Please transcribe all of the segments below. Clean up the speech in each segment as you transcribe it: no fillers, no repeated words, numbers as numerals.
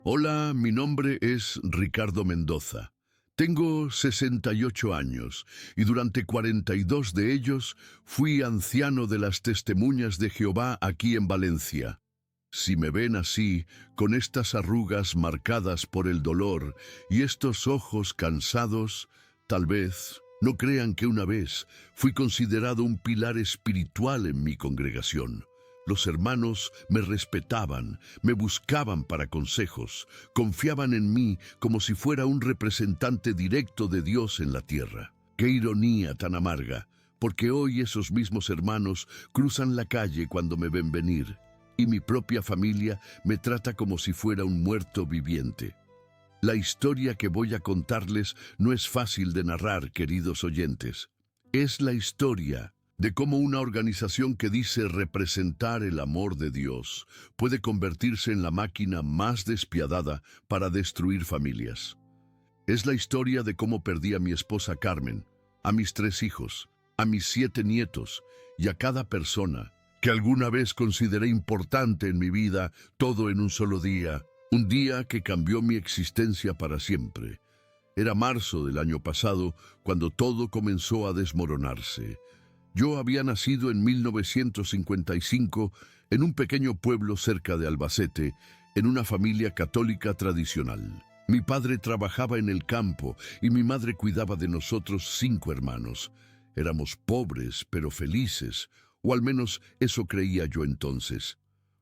Hola, mi nombre es Ricardo Mendoza. Tengo 68 años y durante 42 de ellos fui anciano de las Testemuñas de Jehová aquí en Valencia. Si me ven así, con estas arrugas marcadas por el dolor y estos ojos cansados, tal vez no crean que una vez fui considerado un pilar espiritual en mi congregación. Los hermanos me respetaban, me buscaban para consejos, confiaban en mí como si fuera un representante directo de Dios en la tierra. Qué ironía tan amarga, porque hoy esos mismos hermanos cruzan la calle cuando me ven venir, y mi propia familia me trata como si fuera un muerto viviente. La historia que voy a contarles no es fácil de narrar, queridos oyentes. Es la historia de cómo una organización que dice representar el amor de Dios puede convertirse en la máquina más despiadada para destruir familias. Es la historia de cómo perdí a mi esposa Carmen, a mis 3 hijos, a mis 7 nietos y a cada persona que alguna vez consideré importante en mi vida, todo en un solo día, un día que cambió mi existencia para siempre. Era marzo del año pasado cuando todo comenzó a desmoronarse. Yo había nacido en 1955 en un pequeño pueblo cerca de Albacete, en una familia católica tradicional. Mi padre trabajaba en el campo y mi madre cuidaba de nosotros 5 hermanos. Éramos pobres, pero felices, o al menos eso creía yo entonces.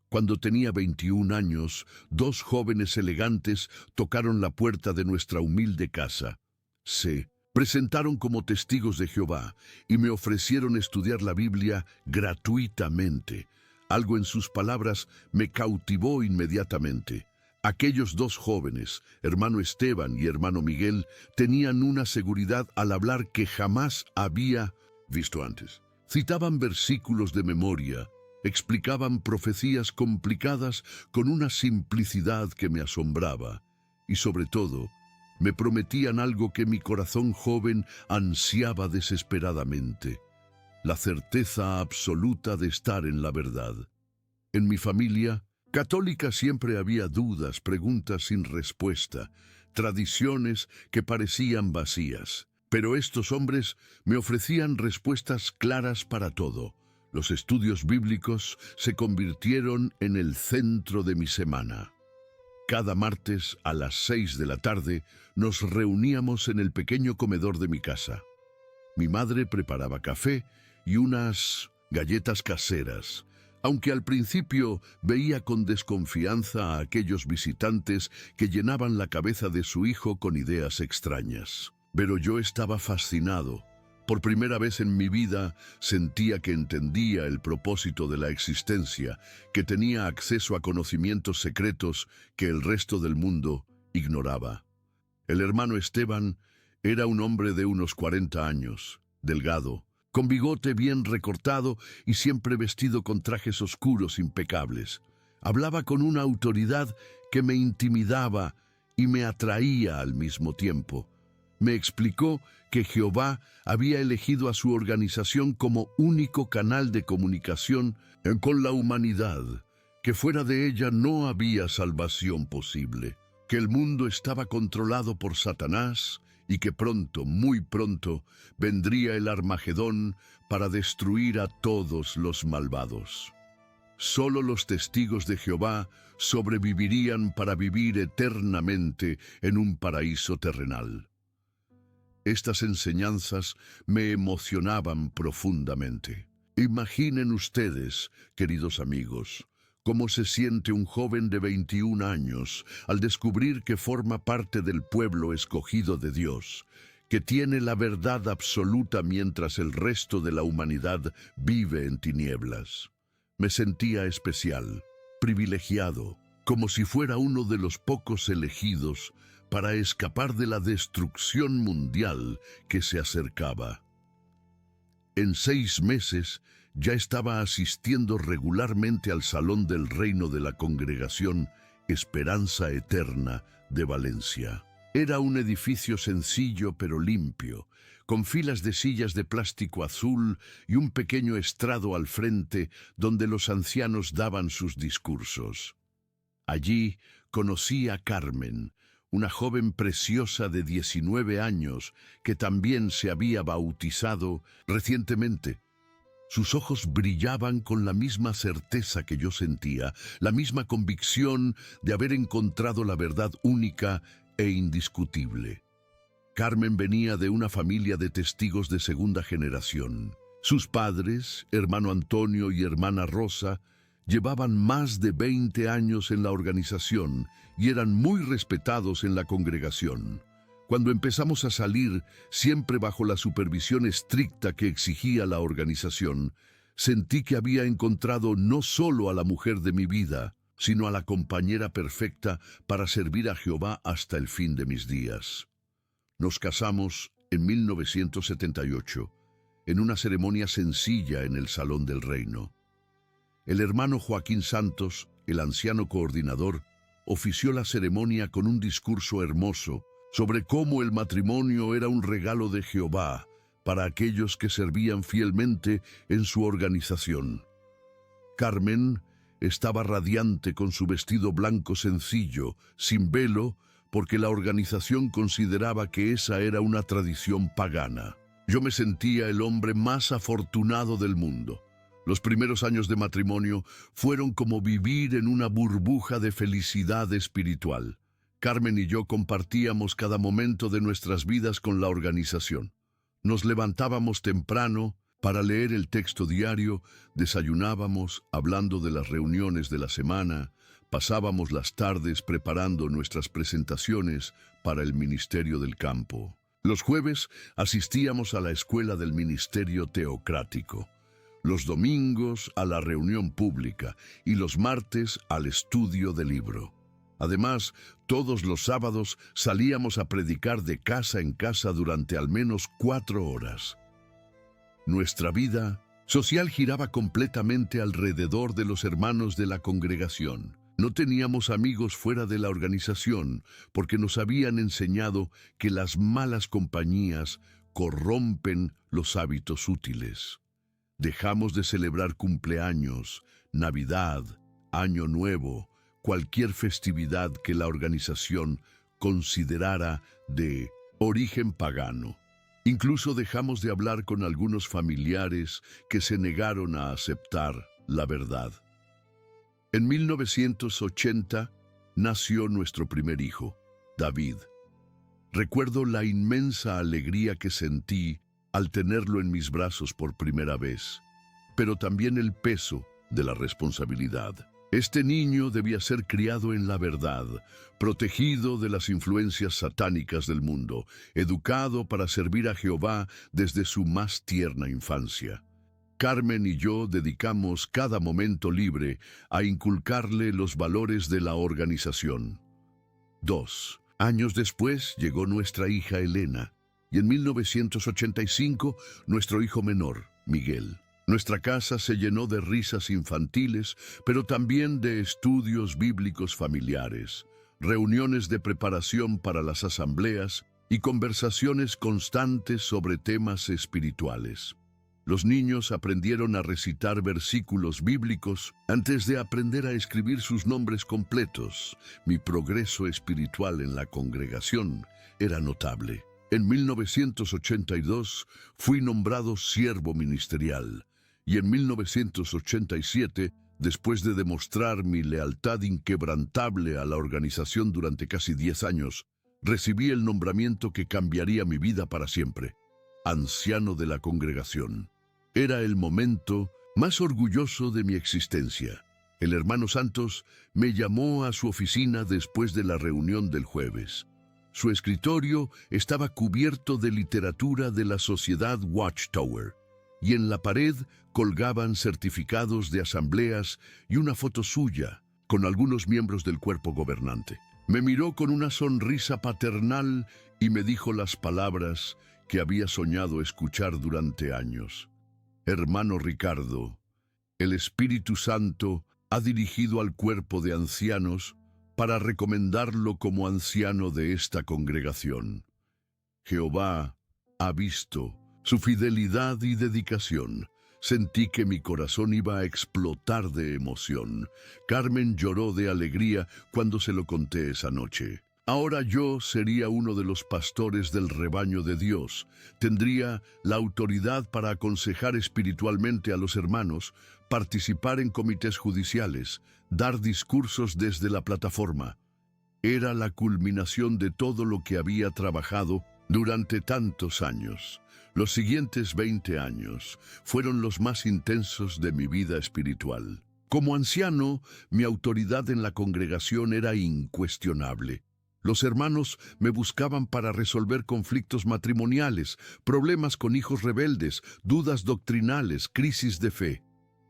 Cuando tenía 21 años, 2 jóvenes elegantes tocaron la puerta de nuestra humilde casa. Se presentaron como testigos de Jehová y me ofrecieron estudiar la Biblia gratuitamente. Algo en sus palabras me cautivó inmediatamente. Aquellos 2 jóvenes, hermano Esteban y hermano Miguel, tenían una seguridad al hablar que jamás había visto antes. Citaban versículos de memoria, explicaban profecías complicadas con una simplicidad que me asombraba y sobre todo, me prometían algo que mi corazón joven ansiaba desesperadamente: la certeza absoluta de estar en la verdad. En mi familia católica siempre había dudas, preguntas sin respuesta, tradiciones que parecían vacías. Pero estos hombres me ofrecían respuestas claras para todo. Los estudios bíblicos se convirtieron en el centro de mi semana. Cada martes a las 6 de la tarde nos reuníamos en el pequeño comedor de mi casa. Mi madre preparaba café y unas galletas caseras, aunque al principio veía con desconfianza a aquellos visitantes que llenaban la cabeza de su hijo con ideas extrañas. Pero yo estaba fascinado. Por primera vez en mi vida sentía que entendía el propósito de la existencia, que tenía acceso a conocimientos secretos que el resto del mundo ignoraba. El hermano Esteban era un hombre de unos 40 años, delgado, con bigote bien recortado y siempre vestido con trajes oscuros impecables. Hablaba con una autoridad que me intimidaba y me atraía al mismo tiempo. Me explicó que Jehová había elegido a su organización como único canal de comunicación con la humanidad, que fuera de ella no había salvación posible, que el mundo estaba controlado por Satanás y que pronto, muy pronto, vendría el Armagedón para destruir a todos los malvados. Solo los testigos de Jehová sobrevivirían para vivir eternamente en un paraíso terrenal. Estas enseñanzas me emocionaban profundamente. Imaginen ustedes, queridos amigos, cómo se siente un joven de 21 años al descubrir que forma parte del pueblo escogido de Dios, que tiene la verdad absoluta mientras el resto de la humanidad vive en tinieblas. Me sentía especial, privilegiado, como si fuera uno de los pocos elegidos para escapar de la destrucción mundial que se acercaba. En 6 meses ya estaba asistiendo regularmente al Salón del Reino de la Congregación Esperanza Eterna de Valencia. Era un edificio sencillo pero limpio, con filas de sillas de plástico azul y un pequeño estrado al frente donde los ancianos daban sus discursos. Allí conocí a Carmen, una joven preciosa de 19 años que también se había bautizado recientemente. Sus ojos brillaban con la misma certeza que yo sentía, la misma convicción de haber encontrado la verdad única e indiscutible. Carmen venía de una familia de testigos de segunda generación. Sus padres, hermano Antonio y hermana Rosa, llevaban más de 20 años en la organización y eran muy respetados en la congregación. Cuando empezamos a salir, siempre bajo la supervisión estricta que exigía la organización, sentí que había encontrado no solo a la mujer de mi vida, sino a la compañera perfecta para servir a Jehová hasta el fin de mis días. Nos casamos en 1978, en una ceremonia sencilla en el Salón del Reino. El hermano Joaquín Santos, el anciano coordinador, ofició la ceremonia con un discurso hermoso sobre cómo el matrimonio era un regalo de Jehová para aquellos que servían fielmente en su organización. Carmen estaba radiante con su vestido blanco sencillo, sin velo, porque la organización consideraba que esa era una tradición pagana. Yo me sentía el hombre más afortunado del mundo. Los primeros años de matrimonio fueron como vivir en una burbuja de felicidad espiritual. Carmen y yo compartíamos cada momento de nuestras vidas con la organización. Nos levantábamos temprano para leer el texto diario, desayunábamos hablando de las reuniones de la semana, pasábamos las tardes preparando nuestras presentaciones para el ministerio del campo. Los jueves asistíamos a la escuela del ministerio teocrático, los domingos a la reunión pública y los martes al estudio del libro. Además, todos los sábados salíamos a predicar de casa en casa durante al menos 4 horas. Nuestra vida social giraba completamente alrededor de los hermanos de la congregación. No teníamos amigos fuera de la organización porque nos habían enseñado que las malas compañías corrompen los hábitos útiles. Dejamos de celebrar cumpleaños, Navidad, Año Nuevo, cualquier festividad que la organización considerara de origen pagano. Incluso dejamos de hablar con algunos familiares que se negaron a aceptar la verdad. En 1980 nació nuestro primer hijo, David. Recuerdo la inmensa alegría que sentí al tenerlo en mis brazos por primera vez, pero también el peso de la responsabilidad. Este niño debía ser criado en la verdad, protegido de las influencias satánicas del mundo, educado para servir a Jehová desde su más tierna infancia. Carmen y yo dedicamos cada momento libre a inculcarle los valores de la organización. 2 años después llegó nuestra hija Elena, y en 1985 nuestro hijo menor, Miguel. Nuestra casa se llenó de risas infantiles, pero también de estudios bíblicos familiares, reuniones de preparación para las asambleas y conversaciones constantes sobre temas espirituales. Los niños aprendieron a recitar versículos bíblicos antes de aprender a escribir sus nombres completos. Mi progreso espiritual en la congregación era notable. En 1982 fui nombrado siervo ministerial. Y en 1987, después de demostrar mi lealtad inquebrantable a la organización durante casi 10 años, recibí el nombramiento que cambiaría mi vida para siempre: anciano de la congregación. Era el momento más orgulloso de mi existencia. El hermano Santos me llamó a su oficina después de la reunión del jueves. Su escritorio estaba cubierto de literatura de la sociedad Watchtower, y en la pared colgaban certificados de asambleas y una foto suya con algunos miembros del cuerpo gobernante. Me miró con una sonrisa paternal y me dijo las palabras que había soñado escuchar durante años. Hermano Ricardo, el Espíritu Santo ha dirigido al cuerpo de ancianos para recomendarlo como anciano de esta congregación. Jehová ha visto su fidelidad y dedicación, Sentí que mi corazón iba a explotar de emoción. Carmen lloró de alegría cuando se lo conté esa noche. Ahora yo sería uno de los pastores del rebaño de Dios. Tendría la autoridad para aconsejar espiritualmente a los hermanos, participar en comités judiciales, dar discursos desde la plataforma. Era la culminación de todo lo que había trabajado durante tantos años. Los siguientes 20 años fueron los más intensos de mi vida espiritual. Como anciano, mi autoridad en la congregación era incuestionable. Los hermanos me buscaban para resolver conflictos matrimoniales, problemas con hijos rebeldes, dudas doctrinales, crisis de fe.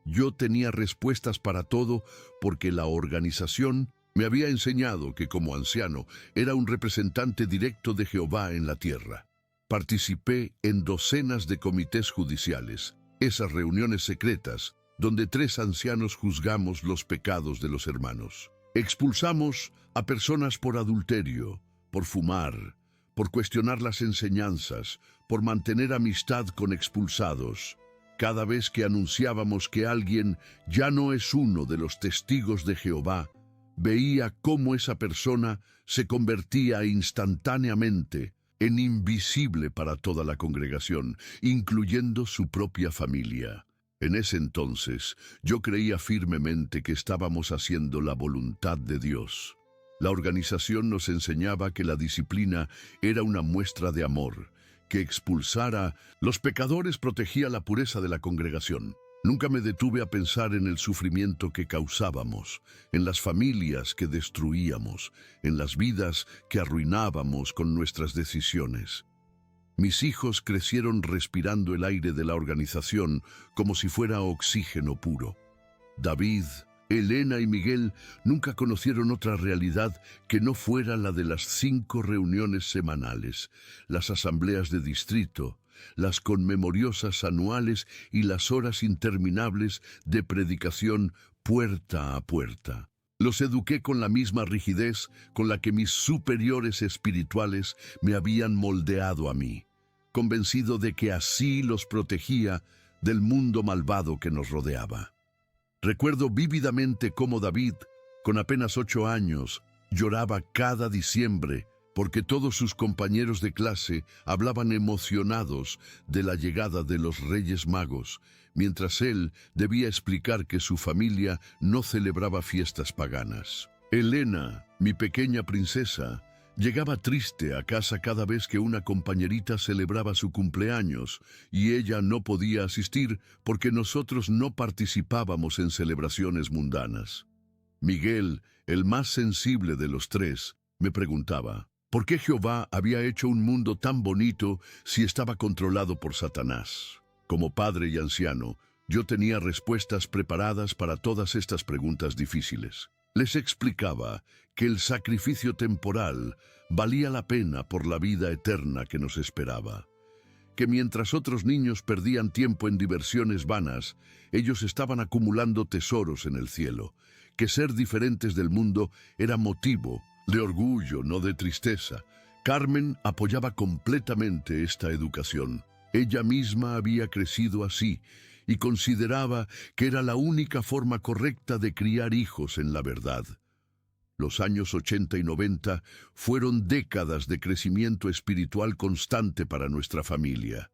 Yo tenía respuestas para todo porque la organización me había enseñado que como anciano era un representante directo de Jehová en la tierra. Participé en docenas de comités judiciales, esas reuniones secretas donde 3 ancianos juzgamos los pecados de los hermanos. Expulsamos a personas por adulterio, por fumar, por cuestionar las enseñanzas, por mantener amistad con expulsados. Cada vez que anunciábamos que alguien ya no es uno de los testigos de Jehová, veía cómo esa persona se convertía instantáneamente en invisible para toda la congregación, incluyendo su propia familia. En ese entonces, yo creía firmemente que estábamos haciendo la voluntad de Dios. La organización nos enseñaba que la disciplina era una muestra de amor, que expulsar a los pecadores protegía la pureza de la congregación. Nunca me detuve a pensar en el sufrimiento que causábamos, en las familias que destruíamos, en las vidas que arruinábamos con nuestras decisiones. Mis hijos crecieron respirando el aire de la organización como si fuera oxígeno puro. David, Elena y Miguel nunca conocieron otra realidad que no fuera la de las 5 reuniones semanales, las asambleas de distrito, las conmemoriosas anuales y las horas interminables de predicación puerta a puerta. Los eduqué con la misma rigidez con la que mis superiores espirituales me habían moldeado a mí, convencido de que así los protegía del mundo malvado que nos rodeaba. Recuerdo vívidamente cómo David, con apenas 8 años, lloraba cada diciembre porque todos sus compañeros de clase hablaban emocionados de la llegada de los Reyes Magos, mientras él debía explicar que su familia no celebraba fiestas paganas. Elena, mi pequeña princesa, llegaba triste a casa cada vez que una compañerita celebraba su cumpleaños y ella no podía asistir porque nosotros no participábamos en celebraciones mundanas. Miguel, el más sensible de los 3, me preguntaba, ¿por qué Jehová había hecho un mundo tan bonito si estaba controlado por Satanás? Como padre y anciano, yo tenía respuestas preparadas para todas estas preguntas difíciles. Les explicaba que el sacrificio temporal valía la pena por la vida eterna que nos esperaba, que mientras otros niños perdían tiempo en diversiones vanas, ellos estaban acumulando tesoros en el cielo, que ser diferentes del mundo era motivo de orgullo, no de tristeza. Carmen apoyaba completamente esta educación. Ella misma había crecido así y consideraba que era la única forma correcta de criar hijos en la verdad. Los años 80 y 90 fueron décadas de crecimiento espiritual constante para nuestra familia.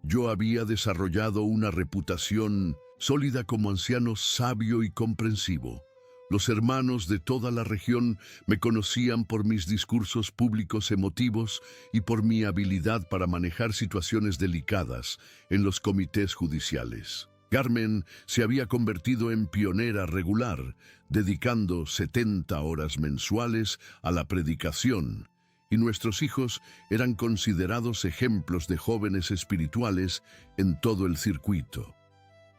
Yo había desarrollado una reputación sólida como anciano sabio y comprensivo. Los hermanos de toda la región me conocían por mis discursos públicos emotivos y por mi habilidad para manejar situaciones delicadas en los comités judiciales. Carmen se había convertido en pionera regular, dedicando 70 horas mensuales a la predicación, y nuestros hijos eran considerados ejemplos de jóvenes espirituales en todo el circuito.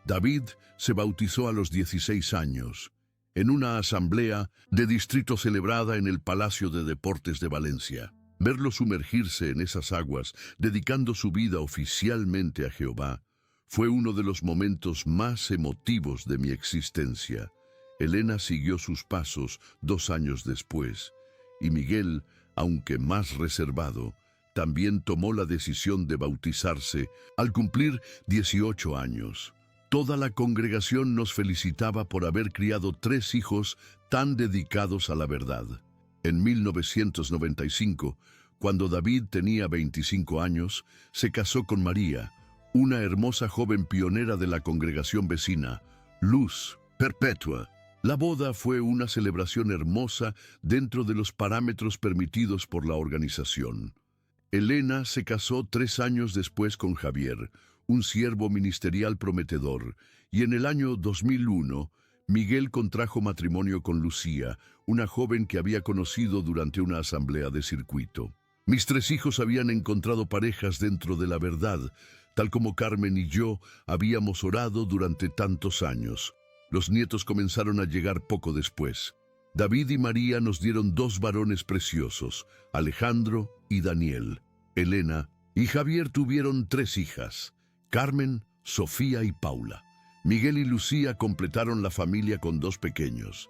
David se bautizó a los 16 años, en una asamblea de distrito celebrada en el Palacio de Deportes de Valencia. Verlo sumergirse en esas aguas, dedicando su vida oficialmente a Jehová, fue uno de los momentos más emotivos de mi existencia. Elena siguió sus pasos 2 años después, y Miguel, aunque más reservado, también tomó la decisión de bautizarse al cumplir 18 años. Toda la congregación nos felicitaba por haber criado 3 hijos tan dedicados a la verdad. En 1995, cuando David tenía 25 años, se casó con María, una hermosa joven pionera de la congregación vecina, Luz Perpetua. La boda fue una celebración hermosa dentro de los parámetros permitidos por la organización. Elena se casó 3 años después con Javier, un siervo ministerial prometedor, y en el año 2001, Miguel contrajo matrimonio con Lucía, una joven que había conocido durante una asamblea de circuito. Mis 3 hijos habían encontrado parejas dentro de la verdad, tal como Carmen y yo habíamos orado durante tantos años. Los nietos comenzaron a llegar poco después. David y María nos dieron 2 varones preciosos, Alejandro y Daniel. Elena y Javier tuvieron 3 hijas, Carmen, Sofía y Paula. Miguel y Lucía completaron la familia con 2 pequeños,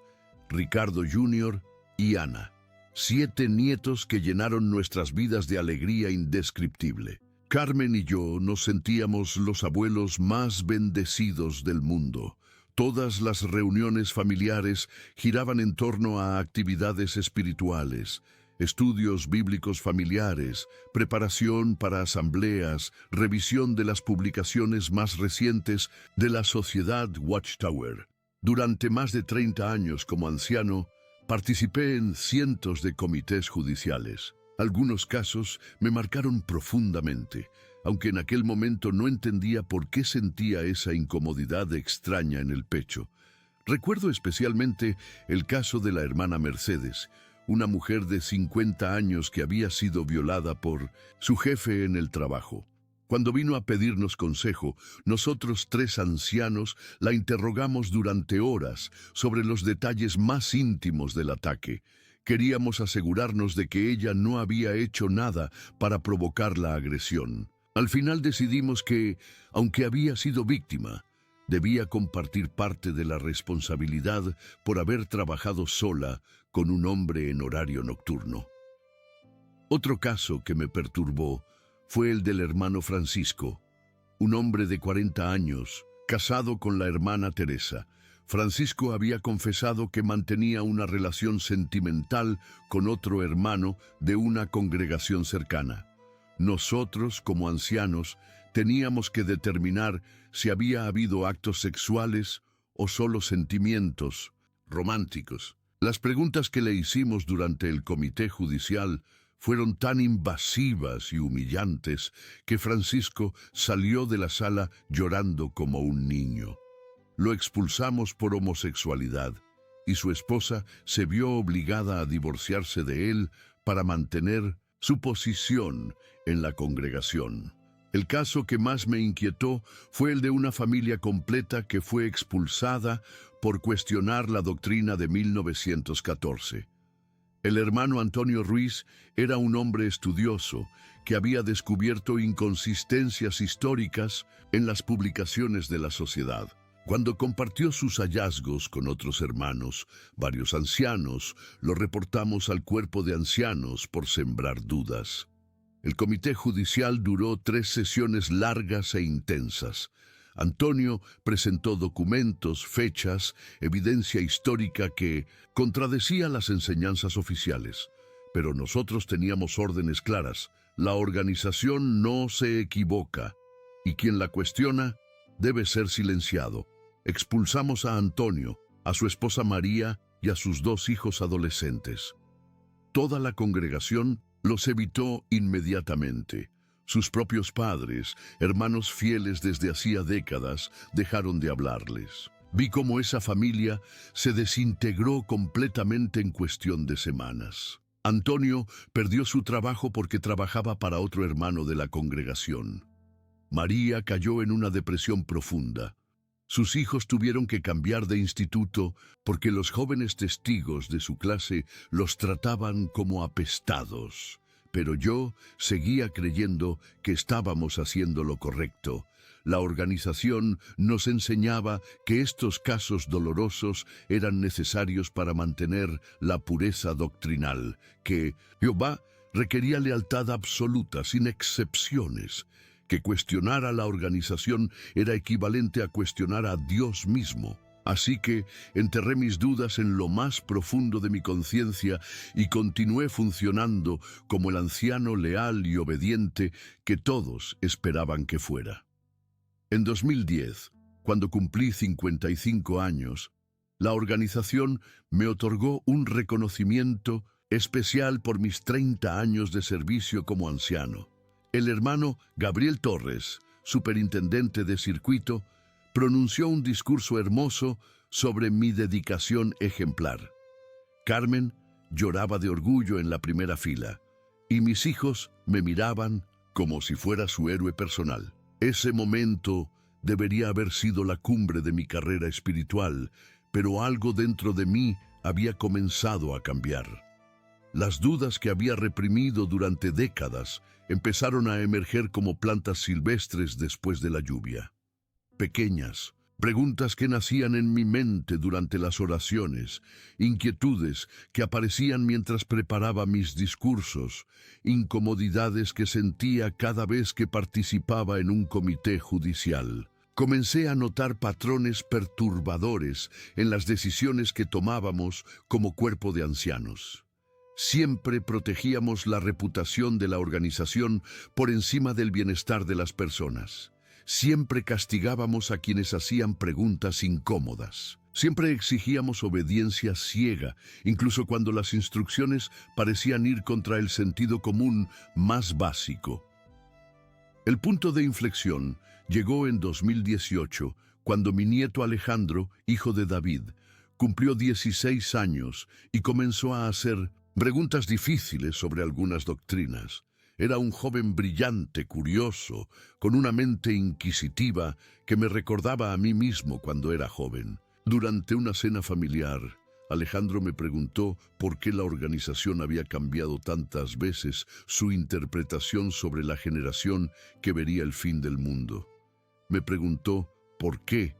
Ricardo Jr. y Ana. 7 nietos que llenaron nuestras vidas de alegría indescriptible. Carmen y yo nos sentíamos los abuelos más bendecidos del mundo. Todas las reuniones familiares giraban en torno a actividades espirituales, estudios bíblicos familiares, preparación para asambleas, revisión de las publicaciones más recientes de la Sociedad Watchtower. Durante más de 30 años como anciano, participé en cientos de comités judiciales. Algunos casos me marcaron profundamente, aunque en aquel momento no entendía por qué sentía esa incomodidad extraña en el pecho. Recuerdo especialmente el caso de la hermana Mercedes, una mujer de 50 años que había sido violada por su jefe en el trabajo. Cuando vino a pedirnos consejo, nosotros 3 ancianos la interrogamos durante horas sobre los detalles más íntimos del ataque. Queríamos asegurarnos de que ella no había hecho nada para provocar la agresión. Al final decidimos que, aunque había sido víctima, debía compartir parte de la responsabilidad por haber trabajado sola con un hombre en horario nocturno. Otro caso que me perturbó fue el del hermano Francisco, un hombre de 40 años, casado con la hermana Teresa. Francisco había confesado que mantenía una relación sentimental con otro hermano de una congregación cercana. Nosotros, como ancianos, teníamos que determinar si había habido actos sexuales o solo sentimientos románticos. Las preguntas que le hicimos durante el comité judicial fueron tan invasivas y humillantes que Francisco salió de la sala llorando como un niño. Lo expulsamos por homosexualidad y su esposa se vio obligada a divorciarse de él para mantener su posición en la congregación. El caso que más me inquietó fue el de una familia completa que fue expulsada por cuestionar la doctrina de 1914. El hermano Antonio Ruiz era un hombre estudioso que había descubierto inconsistencias históricas en las publicaciones de la sociedad. Cuando compartió sus hallazgos con otros hermanos, varios ancianos, lo reportamos al cuerpo de ancianos por sembrar dudas. El comité judicial duró 3 sesiones largas e intensas. Antonio presentó documentos, fechas, evidencia histórica que contradecía las enseñanzas oficiales. Pero nosotros teníamos órdenes claras. La organización no se equivoca, y quien la cuestiona debe ser silenciado. Expulsamos a Antonio, a su esposa María y a sus 2 hijos adolescentes. Toda la congregación los evitó inmediatamente. Sus propios padres, hermanos fieles desde hacía décadas, dejaron de hablarles. Vi cómo esa familia se desintegró completamente en cuestión de semanas. Antonio perdió su trabajo porque trabajaba para otro hermano de la congregación. María cayó en una depresión profunda. Sus hijos tuvieron que cambiar de instituto porque los jóvenes testigos de su clase los trataban como apestados. Pero yo seguía creyendo que estábamos haciendo lo correcto. La organización nos enseñaba que estos casos dolorosos eran necesarios para mantener la pureza doctrinal, que Jehová Requería lealtad absoluta, sin excepciones. Que cuestionar a la organización era equivalente a cuestionar a Dios mismo. Así que enterré mis dudas en lo más profundo de mi conciencia y continué funcionando como el anciano leal y obediente que todos esperaban que fuera. En 2010, cuando cumplí 55 años, la organización me otorgó un reconocimiento especial por mis 30 años de servicio como anciano. El hermano Gabriel Torres, superintendente de circuito, pronunció un discurso hermoso sobre mi dedicación ejemplar. Carmen lloraba de orgullo en la primera fila, y mis hijos me miraban como si fuera su héroe personal. Ese momento debería haber sido la cumbre de mi carrera espiritual, pero algo dentro de mí había comenzado a cambiar. Las dudas que había reprimido durante décadas empezaron a emerger como plantas silvestres después de la lluvia. Pequeñas, preguntas que nacían en mi mente durante las oraciones, inquietudes que aparecían mientras preparaba mis discursos, incomodidades que sentía cada vez que participaba en un comité judicial. Comencé a notar patrones perturbadores en las decisiones que tomábamos como cuerpo de ancianos. Siempre protegíamos la reputación de la organización por encima del bienestar de las personas. Siempre castigábamos a quienes hacían preguntas incómodas. Siempre exigíamos obediencia ciega, incluso cuando las instrucciones parecían ir contra el sentido común más básico. El punto de inflexión llegó en 2018, cuando mi nieto Alejandro, hijo de David, cumplió 16 años y comenzó a hacer preguntas difíciles sobre algunas doctrinas. Era un joven brillante, curioso, con una mente inquisitiva que me recordaba a mí mismo cuando era joven. Durante una cena familiar, Alejandro me preguntó por qué la organización había cambiado tantas veces su interpretación sobre la generación que vería el fin del mundo. Me preguntó por qué,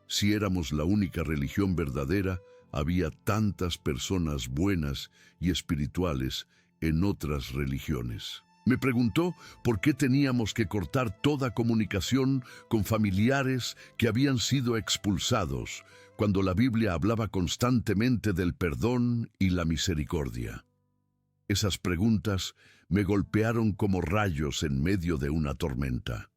si éramos la única religión verdadera, había tantas personas buenas y espirituales en otras religiones. Me preguntó por qué teníamos que cortar toda comunicación con familiares que habían sido expulsados, cuando la Biblia hablaba constantemente del perdón y la misericordia. Esas preguntas me golpearon como rayos en medio de una tormenta.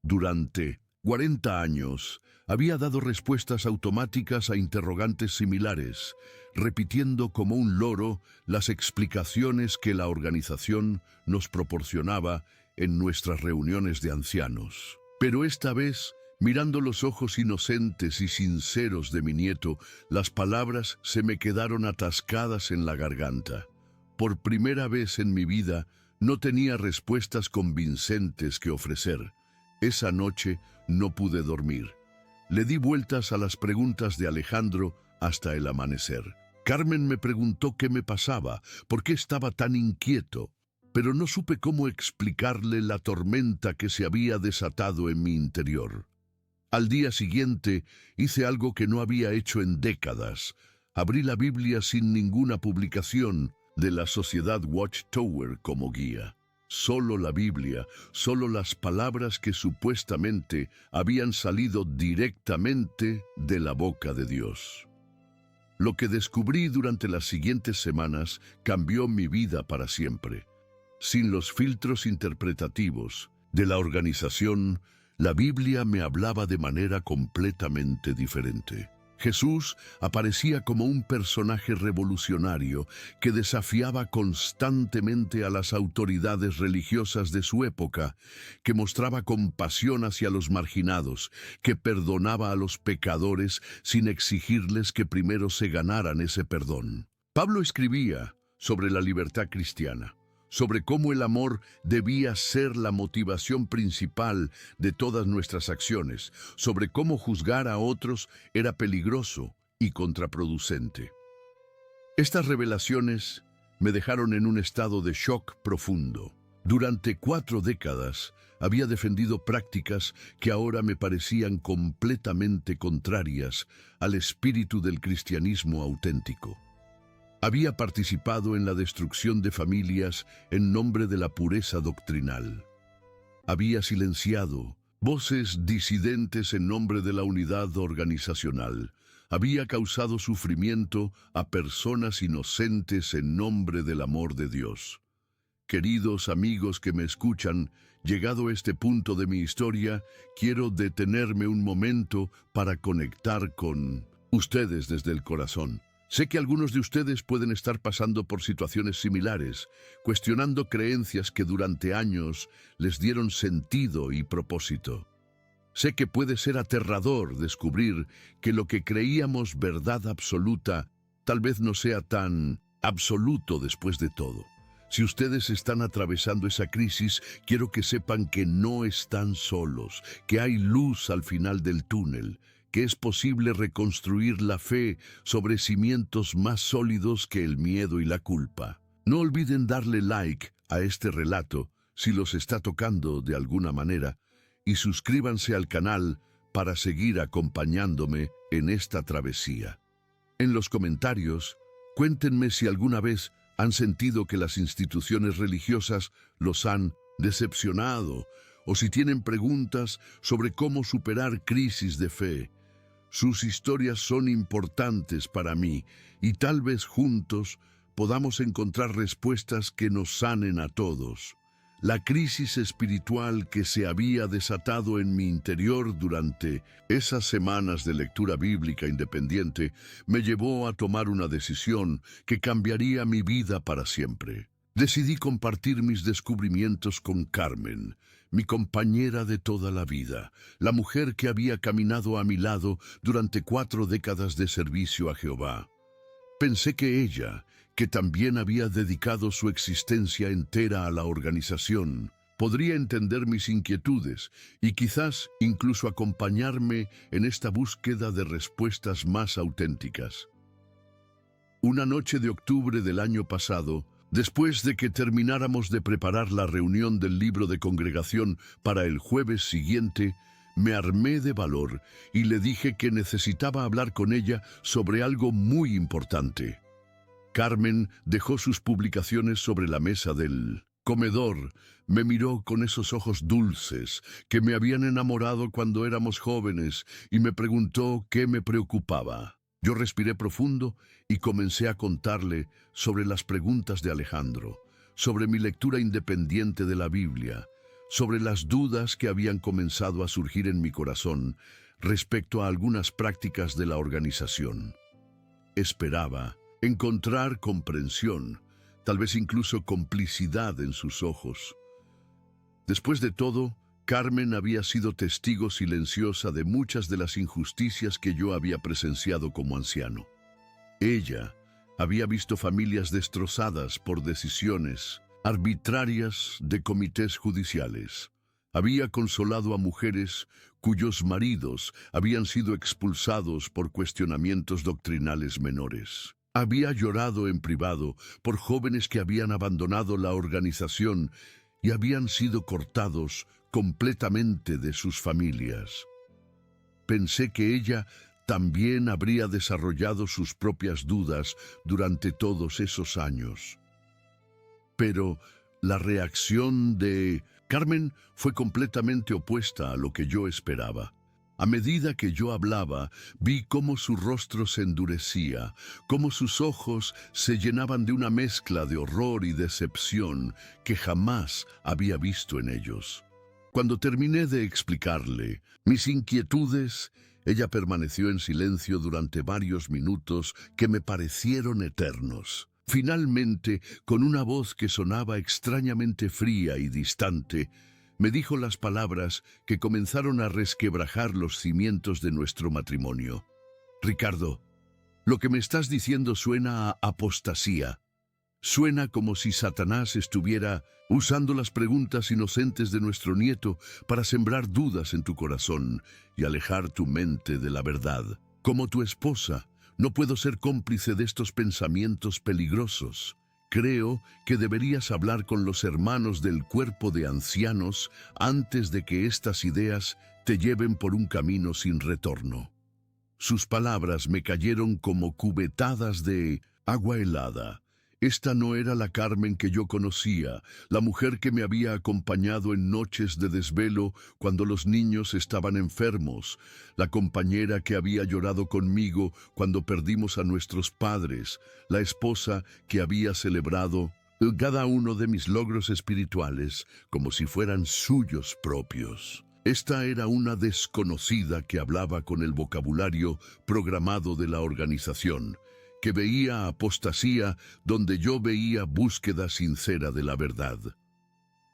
Durante 40 años había dado respuestas automáticas a interrogantes similares, repitiendo como un loro las explicaciones que la organización nos proporcionaba en nuestras reuniones de ancianos. Pero esta vez, mirando los ojos inocentes y sinceros de mi nieto, las palabras se me quedaron atascadas en la garganta. Por primera vez en mi vida, no tenía respuestas convincentes que ofrecer. Esa noche no pude dormir. Le di vueltas a las preguntas de Alejandro hasta el amanecer. Carmen me preguntó qué me pasaba, por qué estaba tan inquieto, pero no supe cómo explicarle la tormenta que se había desatado en mi interior. Al día siguiente hice algo que no había hecho en décadas. Abrí la Biblia sin ninguna publicación de la Sociedad Watchtower como guía. Solo la Biblia, solo las palabras que supuestamente habían salido directamente de la boca de Dios. Lo que descubrí durante las siguientes semanas cambió mi vida para siempre. Sin los filtros interpretativos de la organización, la Biblia me hablaba de manera completamente diferente. Jesús aparecía como un personaje revolucionario que desafiaba constantemente a las autoridades religiosas de su época, que mostraba compasión hacia los marginados, que perdonaba a los pecadores sin exigirles que primero se ganaran ese perdón. Pablo escribía sobre la libertad cristiana, sobre cómo el amor debía ser la motivación principal de todas nuestras acciones, sobre cómo juzgar a otros era peligroso y contraproducente. Estas revelaciones me dejaron en un estado de shock profundo. Durante 4 décadas había defendido prácticas que ahora me parecían completamente contrarias al espíritu del cristianismo auténtico. Había participado en la destrucción de familias en nombre de la pureza doctrinal. Había silenciado voces disidentes en nombre de la unidad organizacional. Había causado sufrimiento a personas inocentes en nombre del amor de Dios. Queridos amigos que me escuchan, llegado a este punto de mi historia, quiero detenerme un momento para conectar con ustedes desde el corazón. Sé que algunos de ustedes pueden estar pasando por situaciones similares, cuestionando creencias que durante años les dieron sentido y propósito. Sé que puede ser aterrador descubrir que lo que creíamos verdad absoluta tal vez no sea tan absoluto después de todo. Si ustedes están atravesando esa crisis, quiero que sepan que no están solos, que hay luz al final del túnel, que es posible reconstruir la fe sobre cimientos más sólidos que el miedo y la culpa. No olviden darle like a este relato si los está tocando de alguna manera y suscríbanse al canal para seguir acompañándome en esta travesía. En los comentarios, cuéntenme si alguna vez han sentido que las instituciones religiosas los han decepcionado o si tienen preguntas sobre cómo superar crisis de fe. Sus historias son importantes para mí y tal vez juntos podamos encontrar respuestas que nos sanen a todos. La crisis espiritual que se había desatado en mi interior durante esas semanas de lectura bíblica independiente me llevó a tomar una decisión que cambiaría mi vida para siempre. Decidí compartir mis descubrimientos con Carmen, mi compañera de toda la vida, la mujer que había caminado a mi lado durante 4 décadas de servicio a Jehová. Pensé que ella, que también había dedicado su existencia entera a la organización, podría entender mis inquietudes y quizás incluso acompañarme en esta búsqueda de respuestas más auténticas. Una noche de octubre del año pasado, después de que termináramos de preparar la reunión del libro de congregación para el jueves siguiente, me armé de valor y le dije que necesitaba hablar con ella sobre algo muy importante. Carmen dejó sus publicaciones sobre la mesa del comedor, me miró con esos ojos dulces que me habían enamorado cuando éramos jóvenes y me preguntó qué me preocupaba. Yo respiré profundo y comencé a contarle sobre las preguntas de Alejandro, sobre mi lectura independiente de la Biblia, sobre las dudas que habían comenzado a surgir en mi corazón respecto a algunas prácticas de la organización. Esperaba encontrar comprensión, tal vez incluso complicidad en sus ojos. Después de todo, Carmen había sido testigo silenciosa de muchas de las injusticias que yo había presenciado como anciano. Ella había visto familias destrozadas por decisiones arbitrarias de comités judiciales. Había consolado a mujeres cuyos maridos habían sido expulsados por cuestionamientos doctrinales menores. Había llorado en privado por jóvenes que habían abandonado la organización y habían sido cortados completamente de sus familias. Pensé que ella también habría desarrollado sus propias dudas durante todos esos años. Pero la reacción de Carmen fue completamente opuesta a lo que yo esperaba. A medida que yo hablaba, vi cómo su rostro se endurecía, cómo sus ojos se llenaban de una mezcla de horror y decepción que jamás había visto en ellos. Cuando terminé de explicarle mis inquietudes, ella permaneció en silencio durante varios minutos que me parecieron eternos. Finalmente, con una voz que sonaba extrañamente fría y distante, me dijo las palabras que comenzaron a resquebrajar los cimientos de nuestro matrimonio. Ricardo, lo que me estás diciendo suena a apostasía. Suena como si Satanás estuviera usando las preguntas inocentes de nuestro nieto para sembrar dudas en tu corazón y alejar tu mente de la verdad. Como tu esposa, no puedo ser cómplice de estos pensamientos peligrosos. Creo que deberías hablar con los hermanos del cuerpo de ancianos antes de que estas ideas te lleven por un camino sin retorno. Sus palabras me cayeron como cubetadas de Agua helada. Esta no era la Carmen que yo conocía, la mujer que me había acompañado en noches de desvelo cuando los niños estaban enfermos, la compañera que había llorado conmigo cuando perdimos a nuestros padres, la esposa que había celebrado cada uno de mis logros espirituales como si fueran suyos propios. Esta era una desconocida que hablaba con el vocabulario programado de la organización, que veía apostasía donde yo veía búsqueda sincera de la verdad.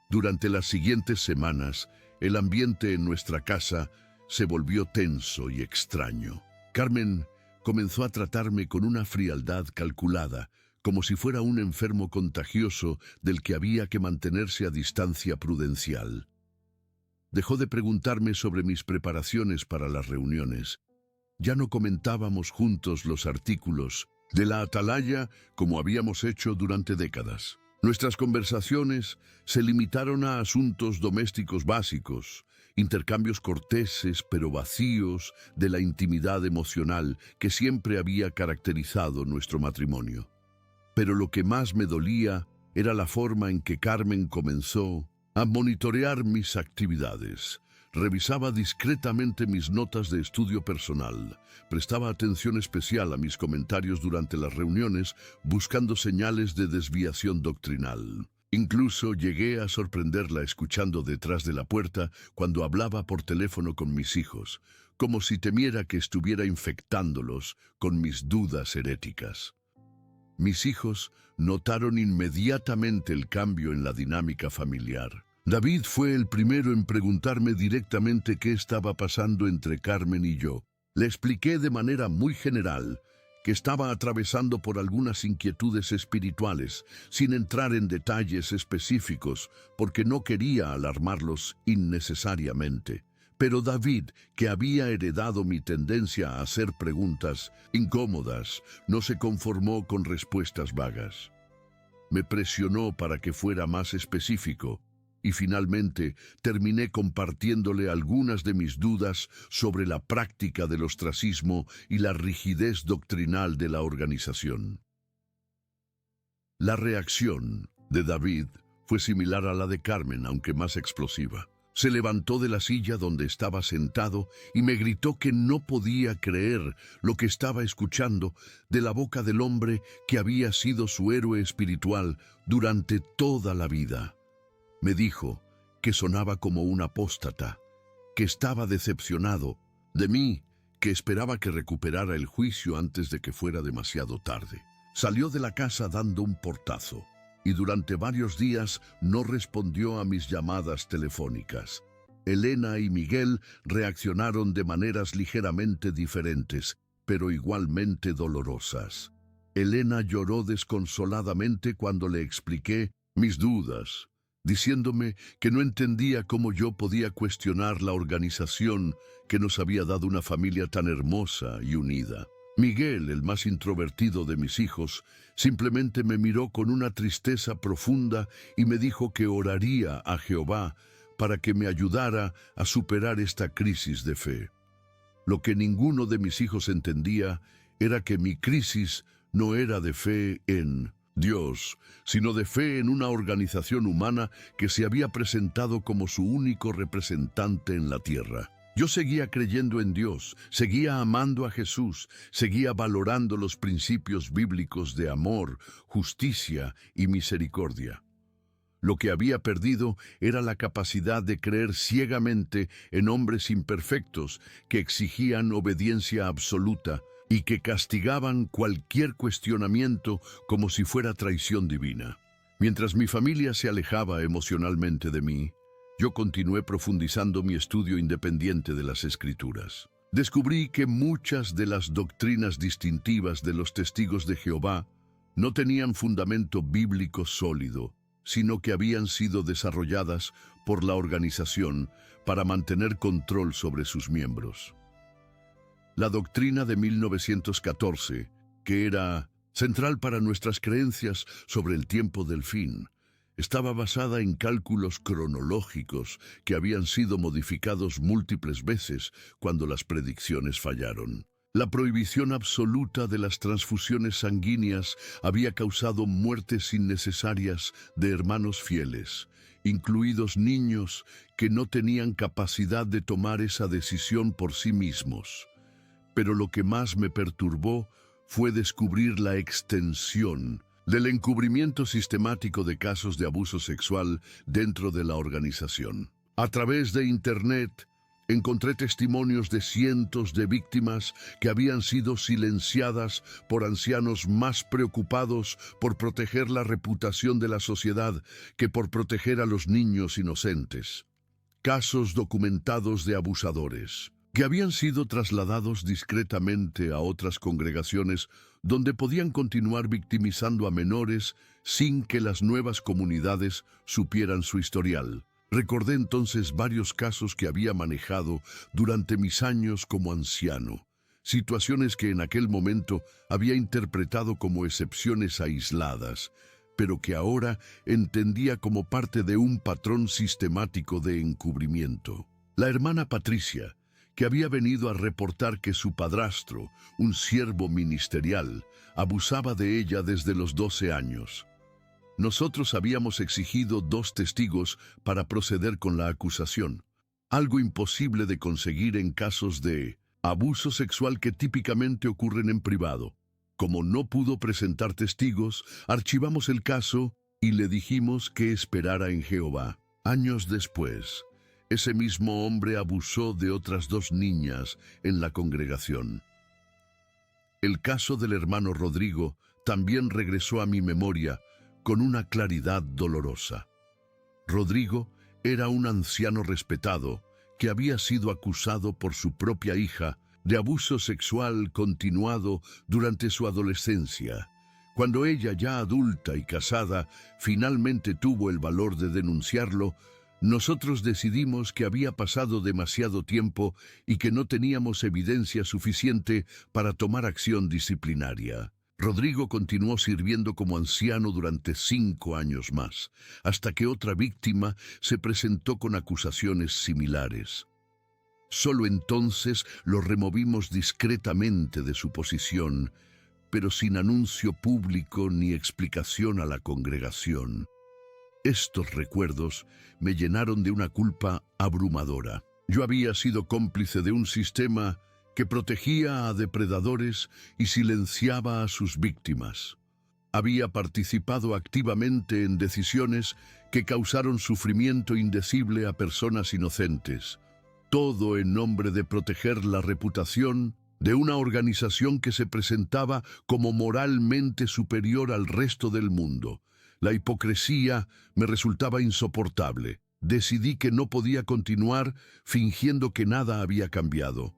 Durante las siguientes semanas, el ambiente en nuestra casa se volvió tenso y extraño. Carmen comenzó a tratarme con una frialdad calculada, como si fuera un enfermo contagioso del que había que mantenerse a distancia prudencial. Dejó de preguntarme sobre mis preparaciones para las reuniones. Ya no comentábamos juntos los artículos de la Atalaya como habíamos hecho durante décadas. Nuestras conversaciones se limitaron a asuntos domésticos básicos, intercambios corteses pero vacíos de la intimidad emocional que siempre había caracterizado nuestro matrimonio. Pero lo que más me dolía era la forma en que Carmen comenzó a monitorear mis actividades. Revisaba discretamente mis notas de estudio personal, prestaba atención especial a mis comentarios durante las reuniones, buscando señales de desviación doctrinal. Incluso llegué a sorprenderla escuchando detrás de la puerta cuando hablaba por teléfono con mis hijos, como si temiera que estuviera infectándolos con mis dudas heréticas. Mis hijos notaron inmediatamente el cambio en la dinámica familiar. David fue el primero en preguntarme directamente qué estaba pasando entre Carmen y yo. Le expliqué de manera muy general que estaba atravesando por algunas inquietudes espirituales, sin entrar en detalles específicos, porque no quería alarmarlos innecesariamente. Pero David, que había heredado mi tendencia a hacer preguntas incómodas, no se conformó con respuestas vagas. Me presionó para que fuera más específico, y finalmente terminé compartiéndole algunas de mis dudas sobre la práctica del ostracismo y la rigidez doctrinal de la organización. La reacción de David fue similar a la de Carmen, aunque más explosiva. Se levantó de la silla donde estaba sentado y me gritó que no podía creer lo que estaba escuchando de la boca del hombre que había sido su héroe espiritual durante toda la vida. Me dijo que sonaba como un apóstata, que estaba decepcionado de mí, que esperaba que recuperara el juicio antes de que fuera demasiado tarde. Salió de la casa dando un portazo y durante varios días no respondió a mis llamadas telefónicas. Elena y Miguel reaccionaron de maneras ligeramente diferentes, pero igualmente dolorosas. Elena lloró desconsoladamente cuando le expliqué mis dudas, diciéndome que no entendía cómo yo podía cuestionar la organización que nos había dado una familia tan hermosa y unida. Miguel, el más introvertido de mis hijos, simplemente me miró con una tristeza profunda y me dijo que oraría a Jehová para que me ayudara a superar esta crisis de fe. Lo que ninguno de mis hijos entendía era que mi crisis no era de fe en Dios, sino de fe en una organización humana que se había presentado como su único representante en la tierra. Yo seguía creyendo en Dios, seguía amando a Jesús, seguía valorando los principios bíblicos de amor, justicia y misericordia. Lo que había perdido era la capacidad de creer ciegamente en hombres imperfectos que exigían obediencia absoluta y que castigaban cualquier cuestionamiento como si fuera traición divina. Mientras mi familia se alejaba emocionalmente de mí, yo continué profundizando mi estudio independiente de las Escrituras. Descubrí que muchas de las doctrinas distintivas de los testigos de Jehová no tenían fundamento bíblico sólido, sino que habían sido desarrolladas por la organización para mantener control sobre sus miembros. La doctrina de 1914, que era central para nuestras creencias sobre el tiempo del fin, estaba basada en cálculos cronológicos que habían sido modificados múltiples veces cuando las predicciones fallaron. La prohibición absoluta de las transfusiones sanguíneas había causado muertes innecesarias de hermanos fieles, incluidos niños que no tenían capacidad de tomar esa decisión por sí mismos. Pero lo que más me perturbó fue descubrir la extensión del encubrimiento sistemático de casos de abuso sexual dentro de la organización. A través de Internet, encontré testimonios de cientos de víctimas que habían sido silenciadas por ancianos más preocupados por proteger la reputación de la sociedad que por proteger a los niños inocentes. Casos documentados de abusadores que habían sido trasladados discretamente a otras congregaciones donde podían continuar victimizando a menores sin que las nuevas comunidades supieran su historial. Recordé entonces varios casos que había manejado durante mis años como anciano, situaciones que en aquel momento había interpretado como excepciones aisladas, pero que ahora entendía como parte de un patrón sistemático de encubrimiento. La hermana Patricia, que había venido a reportar que su padrastro, un siervo ministerial, abusaba de ella desde los 12 años. Nosotros habíamos exigido 2 testigos para proceder con la acusación, algo imposible de conseguir en casos de abuso sexual que típicamente ocurren en privado. Como no pudo presentar testigos, archivamos el caso y le dijimos que esperara en Jehová. Años después, ese mismo hombre abusó de otras 2 niñas en la congregación. El caso del hermano Rodrigo también regresó a mi memoria con una claridad dolorosa. Rodrigo era un anciano respetado que había sido acusado por su propia hija de abuso sexual continuado durante su adolescencia. Cuando ella, ya adulta y casada, finalmente tuvo el valor de denunciarlo, nosotros decidimos que había pasado demasiado tiempo y que no teníamos evidencia suficiente para tomar acción disciplinaria. Rodrigo continuó sirviendo como anciano durante 5 años más, hasta que otra víctima se presentó con acusaciones similares. Solo entonces lo removimos discretamente de su posición, pero sin anuncio público ni explicación a la congregación. Estos recuerdos me llenaron de una culpa abrumadora. Yo había sido cómplice de un sistema que protegía a depredadores y silenciaba a sus víctimas. Había participado activamente en decisiones que causaron sufrimiento indecible a personas inocentes, todo en nombre de proteger la reputación de una organización que se presentaba como moralmente superior al resto del mundo. La hipocresía me resultaba insoportable. Decidí que no podía continuar fingiendo que nada había cambiado.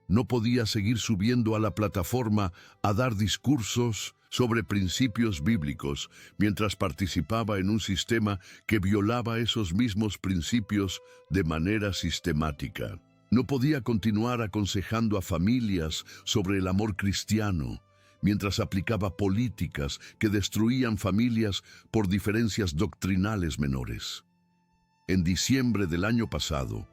No podía seguir subiendo a la plataforma a dar discursos sobre principios bíblicos mientras participaba en un sistema que violaba esos mismos principios de manera sistemática. No podía continuar aconsejando a familias sobre el amor cristiano mientras aplicaba políticas que destruían familias por diferencias doctrinales menores. En diciembre del año pasado,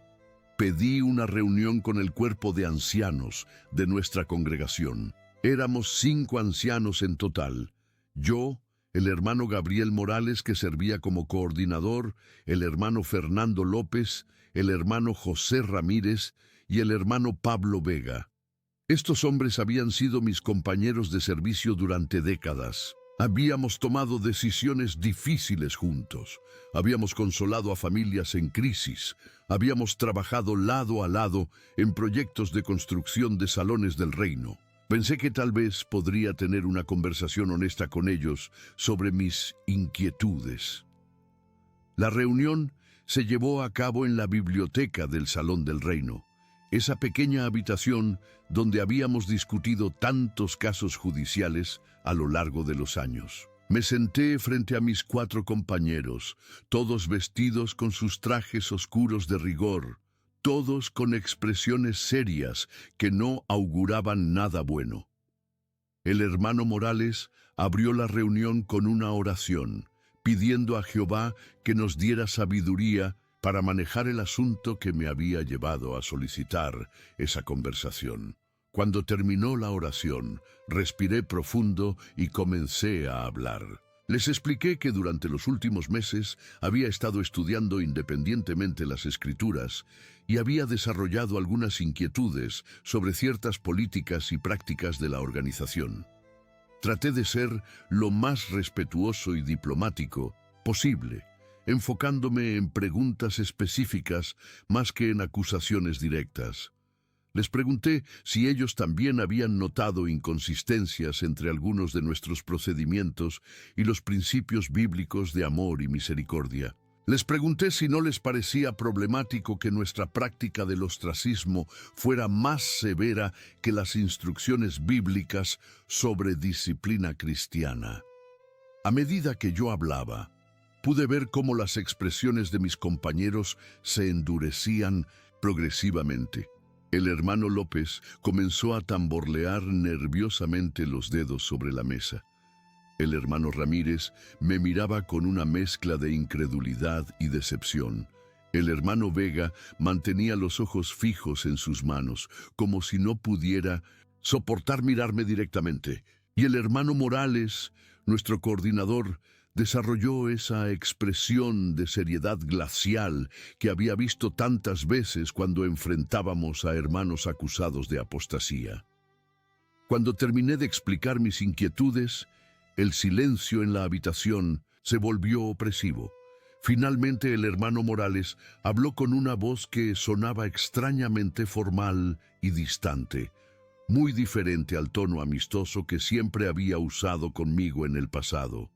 pedí una reunión con el cuerpo de ancianos de nuestra congregación. Éramos 5 ancianos en total. Yo, el hermano Gabriel Morales, que servía como coordinador, el hermano Fernando López, el hermano José Ramírez y el hermano Pablo Vega. Estos hombres habían sido mis compañeros de servicio durante décadas. Habíamos tomado decisiones difíciles juntos. Habíamos consolado a familias en crisis. Habíamos trabajado lado a lado en proyectos de construcción de salones del reino. Pensé que tal vez podría tener una conversación honesta con ellos sobre mis inquietudes. La reunión se llevó a cabo en la biblioteca del Salón del Reino, esa pequeña habitación donde habíamos discutido tantos casos judiciales a lo largo de los años. Me senté frente a mis 4 compañeros, todos vestidos con sus trajes oscuros de rigor, todos con expresiones serias que no auguraban nada bueno. El hermano Morales abrió la reunión con una oración, pidiendo a Jehová que nos diera sabiduría para manejar el asunto que me había llevado a solicitar esa conversación. Cuando terminó la oración, respiré profundo y comencé a hablar. Les expliqué que durante los últimos meses había estado estudiando independientemente las Escrituras y había desarrollado algunas inquietudes sobre ciertas políticas y prácticas de la organización. Traté de ser lo más respetuoso y diplomático posible, enfocándome en preguntas específicas más que en acusaciones directas. Les pregunté si ellos también habían notado inconsistencias entre algunos de nuestros procedimientos y los principios bíblicos de amor y misericordia. Les pregunté si no les parecía problemático que nuestra práctica del ostracismo fuera más severa que las instrucciones bíblicas sobre disciplina cristiana. A medida que yo hablaba, pude ver cómo las expresiones de mis compañeros se endurecían progresivamente. El hermano López comenzó a tamborlear nerviosamente los dedos sobre la mesa. El hermano Ramírez me miraba con una mezcla de incredulidad y decepción. El hermano Vega mantenía los ojos fijos en sus manos, como si no pudiera soportar mirarme directamente. Y el hermano Morales, nuestro coordinador, desarrolló esa expresión de seriedad glacial que había visto tantas veces cuando enfrentábamos a hermanos acusados de apostasía. Cuando terminé de explicar mis inquietudes, el silencio en la habitación se volvió opresivo. Finalmente el hermano Morales habló con una voz que sonaba extrañamente formal y distante, muy diferente al tono amistoso que siempre había usado conmigo en el pasado.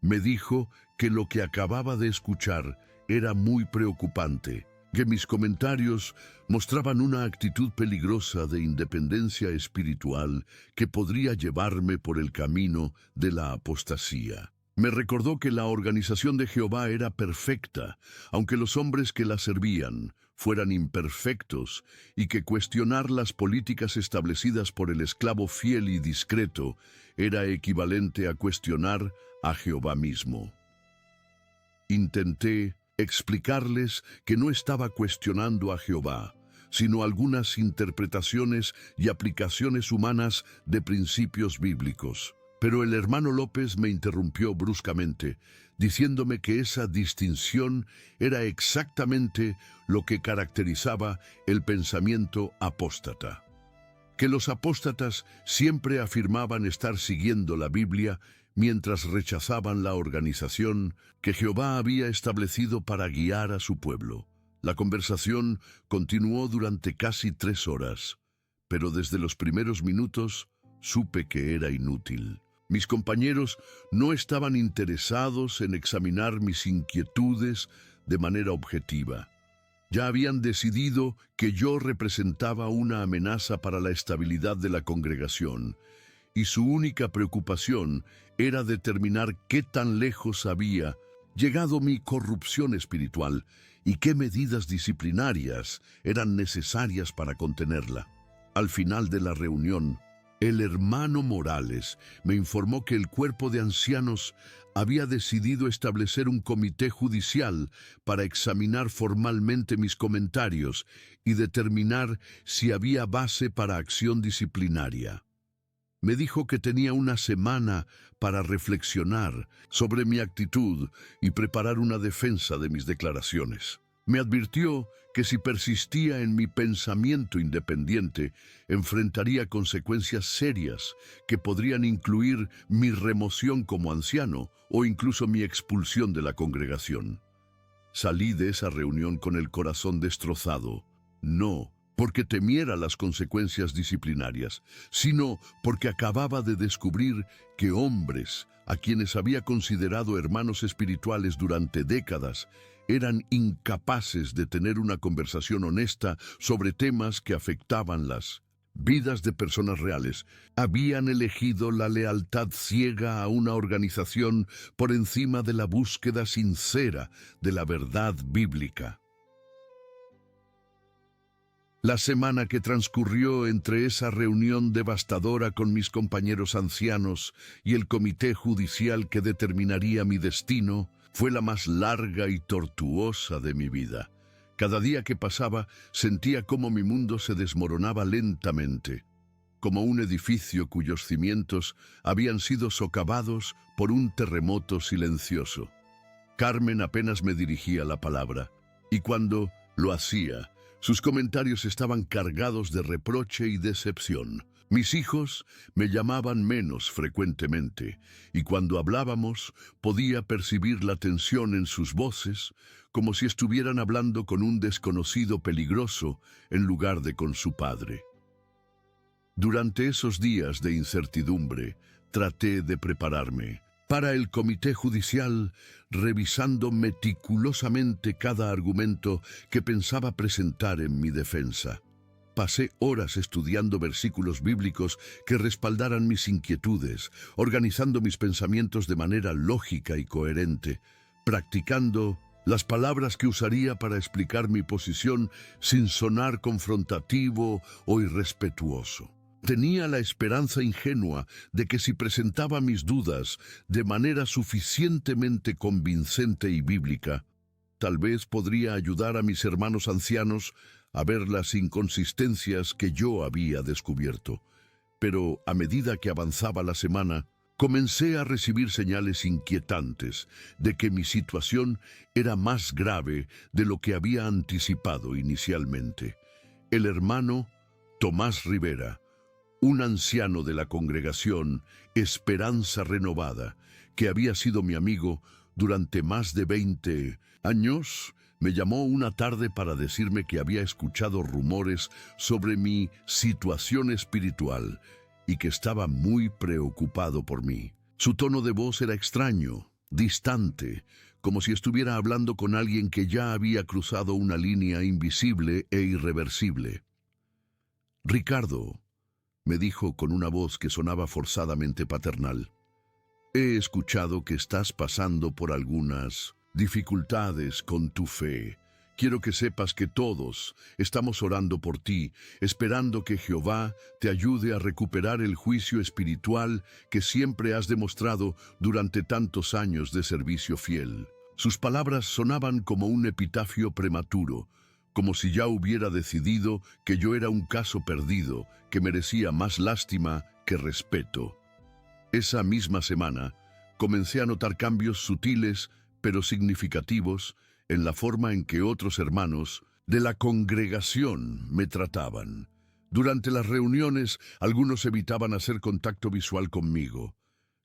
Me dijo que lo que acababa de escuchar era muy preocupante, que mis comentarios mostraban una actitud peligrosa de independencia espiritual que podría llevarme por el camino de la apostasía. Me recordó que la organización de Jehová era perfecta, aunque los hombres que la servían fueran imperfectos, y que cuestionar las políticas establecidas por el esclavo fiel y discreto era equivalente a cuestionar a Jehová mismo. Intenté explicarles que no estaba cuestionando a Jehová, sino algunas interpretaciones y aplicaciones humanas de principios bíblicos. Pero el hermano López me interrumpió bruscamente, diciéndome que esa distinción era exactamente lo que caracterizaba el pensamiento apóstata. Que los apóstatas siempre afirmaban estar siguiendo la Biblia mientras rechazaban la organización que Jehová había establecido para guiar a su pueblo. La conversación continuó durante casi 3 horas, pero desde los primeros minutos supe que era inútil. Mis compañeros no estaban interesados en examinar mis inquietudes de manera objetiva. Ya habían decidido que yo representaba una amenaza para la estabilidad de la congregación, y su única preocupación era determinar qué tan lejos había llegado mi corrupción espiritual y qué medidas disciplinarias eran necesarias para contenerla. Al final de la reunión, el hermano Morales me informó que el cuerpo de ancianos había decidido establecer un comité judicial para examinar formalmente mis comentarios y determinar si había base para acción disciplinaria. Me dijo que tenía una semana para reflexionar sobre mi actitud y preparar una defensa de mis declaraciones. Me advirtió que si persistía en mi pensamiento independiente, enfrentaría consecuencias serias que podrían incluir mi remoción como anciano o incluso mi expulsión de la congregación. Salí de esa reunión con el corazón destrozado, no porque temiera las consecuencias disciplinarias, sino porque acababa de descubrir que hombres, a quienes había considerado hermanos espirituales durante décadas, eran incapaces de tener una conversación honesta sobre temas que afectaban las vidas de personas reales. Habían elegido la lealtad ciega a una organización por encima de la búsqueda sincera de la verdad bíblica. La semana que transcurrió entre esa reunión devastadora con mis compañeros ancianos y el comité judicial que determinaría mi destino fue la más larga y tortuosa de mi vida. Cada día que pasaba sentía cómo mi mundo se desmoronaba lentamente. como un edificio cuyos cimientos habían sido socavados por un terremoto silencioso. Carmen apenas me dirigía la palabra, y cuando lo hacía, sus comentarios estaban cargados de reproche y decepción. Mis hijos me llamaban menos frecuentemente, y cuando hablábamos podía percibir la tensión en sus voces, como si estuvieran hablando con un desconocido peligroso en lugar de con su padre. Durante esos días de incertidumbre, traté de prepararme para el comité judicial, revisando meticulosamente cada argumento que pensaba presentar en mi defensa. Pasé horas estudiando versículos bíblicos que respaldaran mis inquietudes, organizando mis pensamientos de manera lógica y coherente, practicando las palabras que usaría para explicar mi posición sin sonar confrontativo o irrespetuoso. Tenía la esperanza ingenua de que si presentaba mis dudas de manera suficientemente convincente y bíblica, tal vez podría ayudar a mis hermanos ancianos a ver las inconsistencias que yo había descubierto. Pero a medida que avanzaba la semana, comencé a recibir señales inquietantes de que mi situación era más grave de lo que había anticipado inicialmente. El hermano Tomás Rivera, un anciano de la congregación Esperanza Renovada, que había sido mi amigo durante más de 20 años, me llamó una tarde para decirme que había escuchado rumores sobre mi situación espiritual y que estaba muy preocupado por mí. Su tono de voz era extraño, distante, como si estuviera hablando con alguien que ya había cruzado una línea invisible e irreversible. «Ricardo», me dijo con una voz que sonaba forzadamente paternal, «he escuchado que estás pasando por algunas dificultades con tu fe. Quiero que sepas que todos estamos orando por ti, esperando que Jehová te ayude a recuperar el juicio espiritual que siempre has demostrado durante tantos años de servicio fiel». Sus palabras sonaban como un epitafio prematuro, como si ya hubiera decidido que yo era un caso perdido, que merecía más lástima que respeto. Esa misma semana, comencé a notar cambios sutiles pero significativos en la forma en que otros hermanos de la congregación me trataban. Durante las reuniones, algunos evitaban hacer contacto visual conmigo.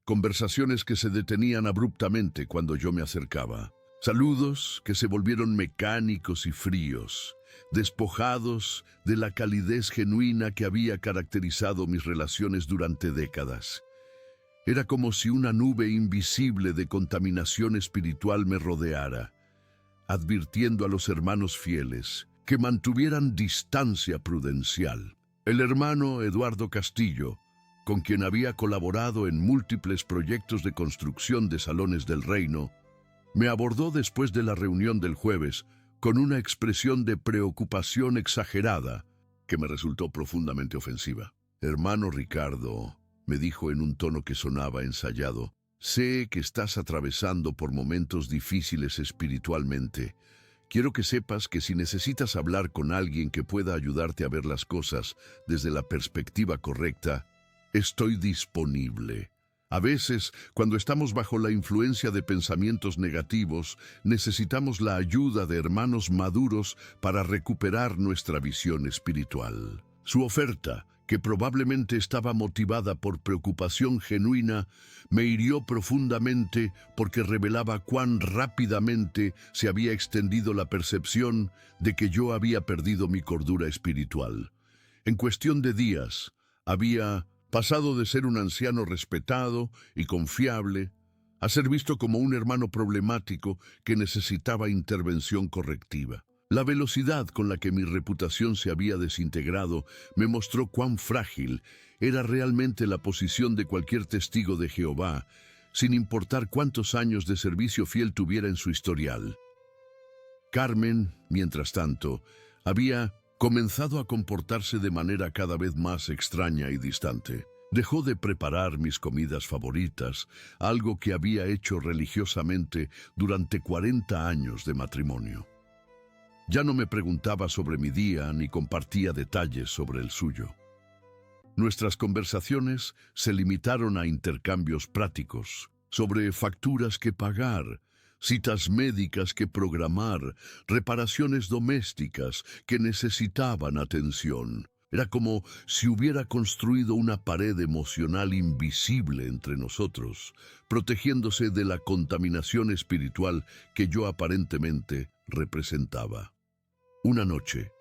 Conversaciones que se detenían abruptamente cuando yo me acercaba. Saludos que se volvieron mecánicos y fríos, despojados de la calidez genuina que había caracterizado mis relaciones durante décadas. Era como si una nube invisible de contaminación espiritual me rodeara, advirtiendo a los hermanos fieles que mantuvieran distancia prudencial. El hermano Eduardo Castillo, con quien había colaborado en múltiples proyectos de construcción de salones del reino, me abordó después de la reunión del jueves con una expresión de preocupación exagerada que me resultó profundamente ofensiva. «Hermano Ricardo», me dijo en un tono que sonaba ensayado, «sé que estás atravesando por momentos difíciles espiritualmente. Quiero que sepas que si necesitas hablar con alguien que pueda ayudarte a ver las cosas desde la perspectiva correcta, estoy disponible. A veces, cuando estamos bajo la influencia de pensamientos negativos, necesitamos la ayuda de hermanos maduros para recuperar nuestra visión espiritual». Su oferta, que probablemente estaba motivada por preocupación genuina, me hirió profundamente porque revelaba cuán rápidamente se había extendido la percepción de que yo había perdido mi cordura espiritual. En cuestión de días, había pasado de ser un anciano respetado y confiable a ser visto como un hermano problemático que necesitaba intervención correctiva. La velocidad con la que mi reputación se había desintegrado me mostró cuán frágil era realmente la posición de cualquier testigo de Jehová, sin importar cuántos años de servicio fiel tuviera en su historial. Carmen, mientras tanto, había comenzado a comportarse de manera cada vez más extraña y distante. Dejó de preparar mis comidas favoritas, algo que había hecho religiosamente durante 40 años de matrimonio. Ya no me preguntaba sobre mi día ni compartía detalles sobre el suyo. Nuestras conversaciones se limitaron a intercambios prácticos sobre facturas que pagar, citas médicas que programar, reparaciones domésticas que necesitaban atención. Era como si hubiera construido una pared emocional invisible entre nosotros, protegiéndose de la contaminación espiritual que yo aparentemente representaba. Una noche,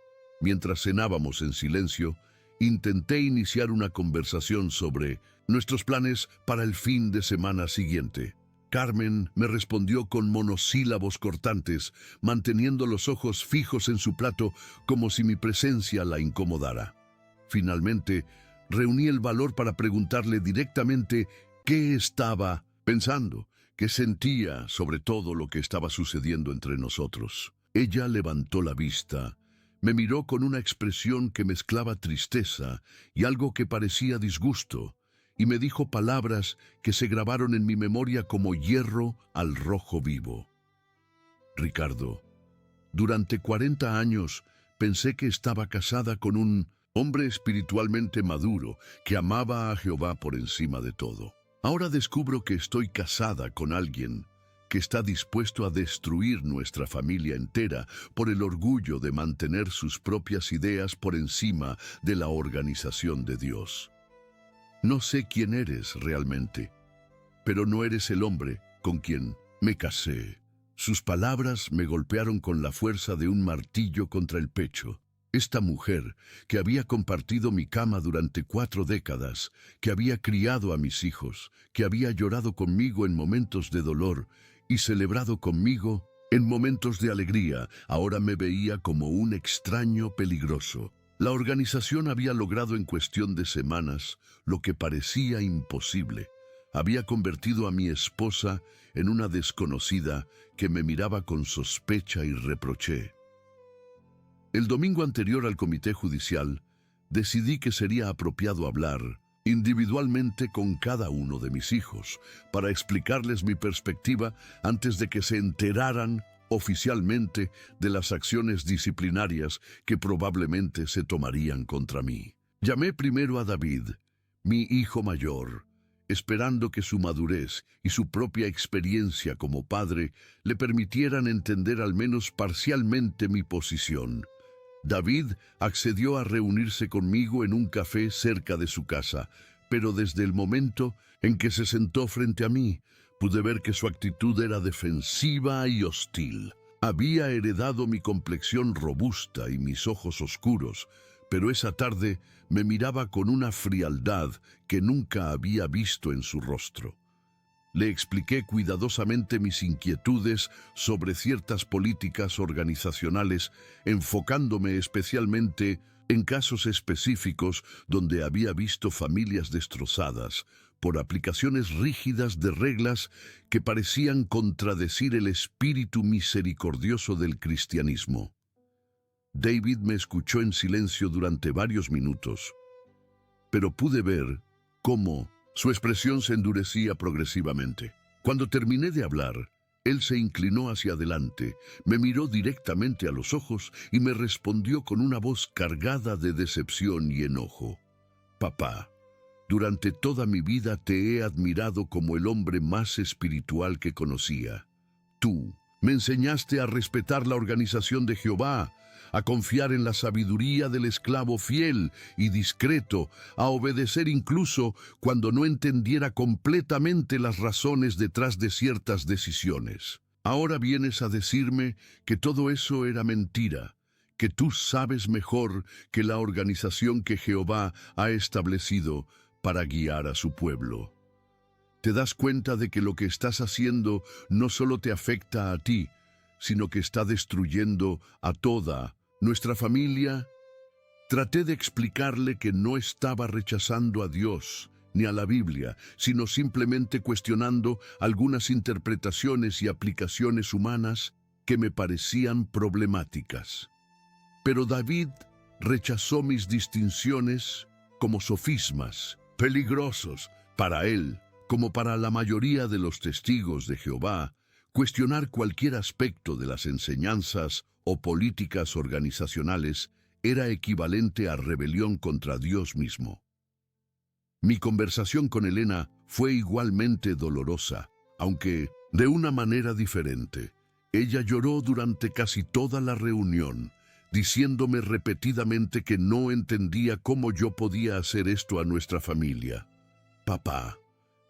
mientras cenábamos en silencio, intenté iniciar una conversación sobre nuestros planes para el fin de semana siguiente. Carmen me respondió con monosílabos cortantes, manteniendo los ojos fijos en su plato como si mi presencia la incomodara. Finalmente, reuní el valor para preguntarle directamente qué estaba pensando, qué sentía sobre todo lo que estaba sucediendo entre nosotros. Ella levantó la vista, me miró con una expresión que mezclaba tristeza y algo que parecía disgusto, y me dijo palabras que se grabaron en mi memoria como hierro al rojo vivo. Ricardo, durante 40 años pensé que estaba casada con un hombre espiritualmente maduro que amaba a Jehová por encima de todo. Ahora descubro que estoy casada con alguien que está dispuesto a destruir nuestra familia entera por el orgullo de mantener sus propias ideas por encima de la organización de Dios. No sé quién eres realmente, pero no eres el hombre con quien me casé. Sus palabras me golpearon con la fuerza de un martillo contra el pecho. Esta mujer, que había compartido mi cama durante 4 décadas, que había criado a mis hijos, que había llorado conmigo en momentos de dolor y celebrado conmigo en momentos de alegría, ahora me veía como un extraño peligroso. La organización había logrado en cuestión de semanas lo que parecía imposible. Había convertido a mi esposa en una desconocida que me miraba con sospecha y reproché. El domingo anterior al comité judicial, decidí que sería apropiado hablar individualmente con cada uno de mis hijos para explicarles mi perspectiva antes de que se enteraran oficialmente de las acciones disciplinarias que probablemente se tomarían contra mí. Llamé primero a David, mi hijo mayor, esperando que su madurez y su propia experiencia como padre le permitieran entender al menos parcialmente mi posición. David accedió a reunirse conmigo en un café cerca de su casa, pero desde el momento en que se sentó frente a mí, pude ver que su actitud era defensiva y hostil. Había heredado mi complexión robusta y mis ojos oscuros, pero esa tarde me miraba con una frialdad que nunca había visto en su rostro. Le expliqué cuidadosamente mis inquietudes sobre ciertas políticas organizacionales, enfocándome especialmente en casos específicos donde había visto familias destrozadas por aplicaciones rígidas de reglas que parecían contradecir el espíritu misericordioso del cristianismo. David me escuchó en silencio durante varios minutos, pero pude ver cómo su expresión se endurecía progresivamente. Cuando terminé de hablar, él se inclinó hacia adelante, me miró directamente a los ojos y me respondió con una voz cargada de decepción y enojo. Papá, durante toda mi vida te he admirado como el hombre más espiritual que conocía. Tú me enseñaste a respetar la organización de Jehová, a confiar en la sabiduría del esclavo fiel y discreto, a obedecer incluso cuando no entendiera completamente las razones detrás de ciertas decisiones. Ahora vienes a decirme que todo eso era mentira, que tú sabes mejor que la organización que Jehová ha establecido para guiar a su pueblo. Te das cuenta de que lo que estás haciendo no solo te afecta a ti, sino que está destruyendo a toda nuestra familia. Traté de explicarle que no estaba rechazando a Dios ni a la Biblia, sino simplemente cuestionando algunas interpretaciones y aplicaciones humanas que me parecían problemáticas. Pero David rechazó mis distinciones como sofismas, peligrosos para él, como para la mayoría de los testigos de Jehová. Cuestionar cualquier aspecto de las enseñanzas o políticas organizacionales era equivalente a rebelión contra Dios mismo. Mi conversación con Elena fue igualmente dolorosa, aunque de una manera diferente. Ella lloró durante casi toda la reunión, diciéndome repetidamente que no entendía cómo yo podía hacer esto a nuestra familia. Papá,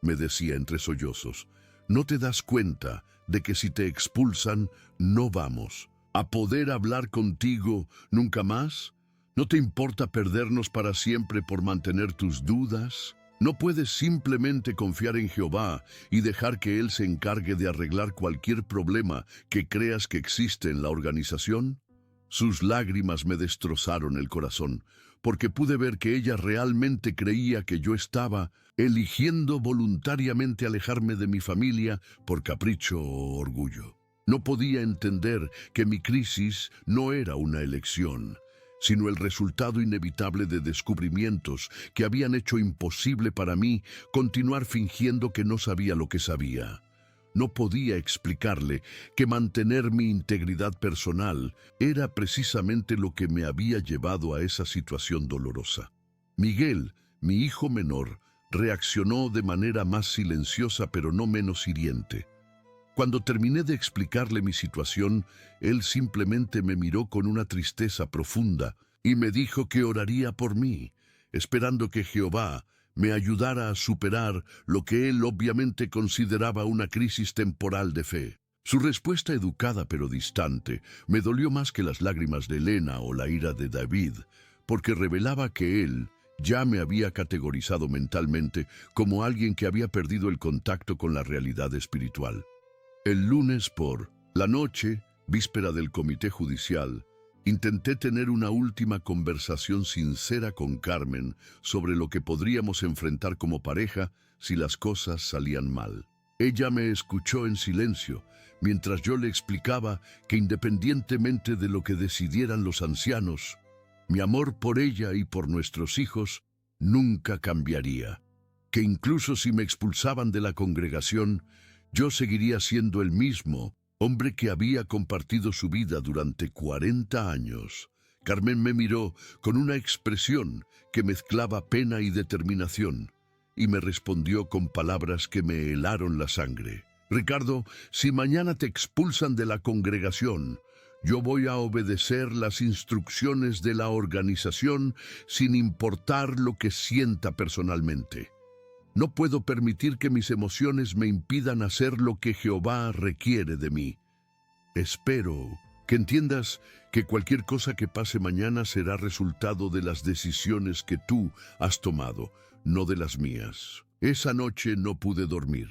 me decía entre sollozos, ¿no te das cuenta de que si te expulsan, no vamos a poder hablar contigo nunca más? ¿No te importa perdernos para siempre por mantener tus dudas? ¿No puedes simplemente confiar en Jehová y dejar que Él se encargue de arreglar cualquier problema que creas que existe en la organización? Sus lágrimas me destrozaron el corazón, porque pude ver que ella realmente creía que yo estaba eligiendo voluntariamente alejarme de mi familia por capricho o orgullo. No podía entender que mi crisis no era una elección, sino el resultado inevitable de descubrimientos que habían hecho imposible para mí continuar fingiendo que no sabía lo que sabía. No podía explicarle que mantener mi integridad personal era precisamente lo que me había llevado a esa situación dolorosa. Miguel, mi hijo menor, reaccionó de manera más silenciosa pero no menos hiriente. Cuando terminé de explicarle mi situación, él simplemente me miró con una tristeza profunda y me dijo que oraría por mí, esperando que Jehová me ayudara a superar lo que él obviamente consideraba una crisis temporal de fe. Su respuesta educada pero distante me dolió más que las lágrimas de Elena o la ira de David, porque revelaba que él ya me había categorizado mentalmente como alguien que había perdido el contacto con la realidad espiritual. El lunes por la noche, víspera del comité judicial, intenté tener una última conversación sincera con Carmen sobre lo que podríamos enfrentar como pareja si las cosas salían mal. Ella me escuchó en silencio, mientras yo le explicaba que independientemente de lo que decidieran los ancianos, mi amor por ella y por nuestros hijos nunca cambiaría. Que incluso si me expulsaban de la congregación, yo seguiría siendo el mismo hombre que había compartido su vida durante 40 años. Carmen me miró con una expresión que mezclaba pena y determinación, y me respondió con palabras que me helaron la sangre. Ricardo, si mañana te expulsan de la congregación, yo voy a obedecer las instrucciones de la organización sin importar lo que sienta personalmente. No puedo permitir que mis emociones me impidan hacer lo que Jehová requiere de mí. Espero que entiendas que cualquier cosa que pase mañana será resultado de las decisiones que tú has tomado, no de las mías. Esa noche no pude dormir.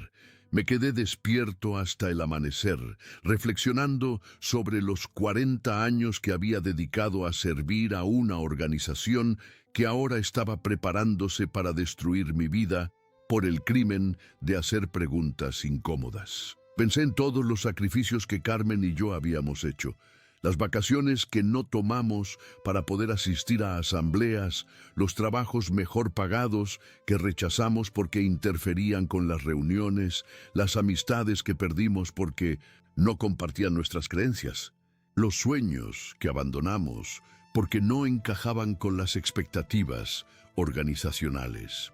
Me quedé despierto hasta el amanecer, reflexionando sobre los 40 años que había dedicado a servir a una organización que ahora estaba preparándose para destruir mi vida por el crimen de hacer preguntas incómodas. Pensé en todos los sacrificios que Carmen y yo habíamos hecho, las vacaciones que no tomamos para poder asistir a asambleas, los trabajos mejor pagados que rechazamos porque interferían con las reuniones, las amistades que perdimos porque no compartían nuestras creencias, los sueños que abandonamos porque no encajaban con las expectativas organizacionales.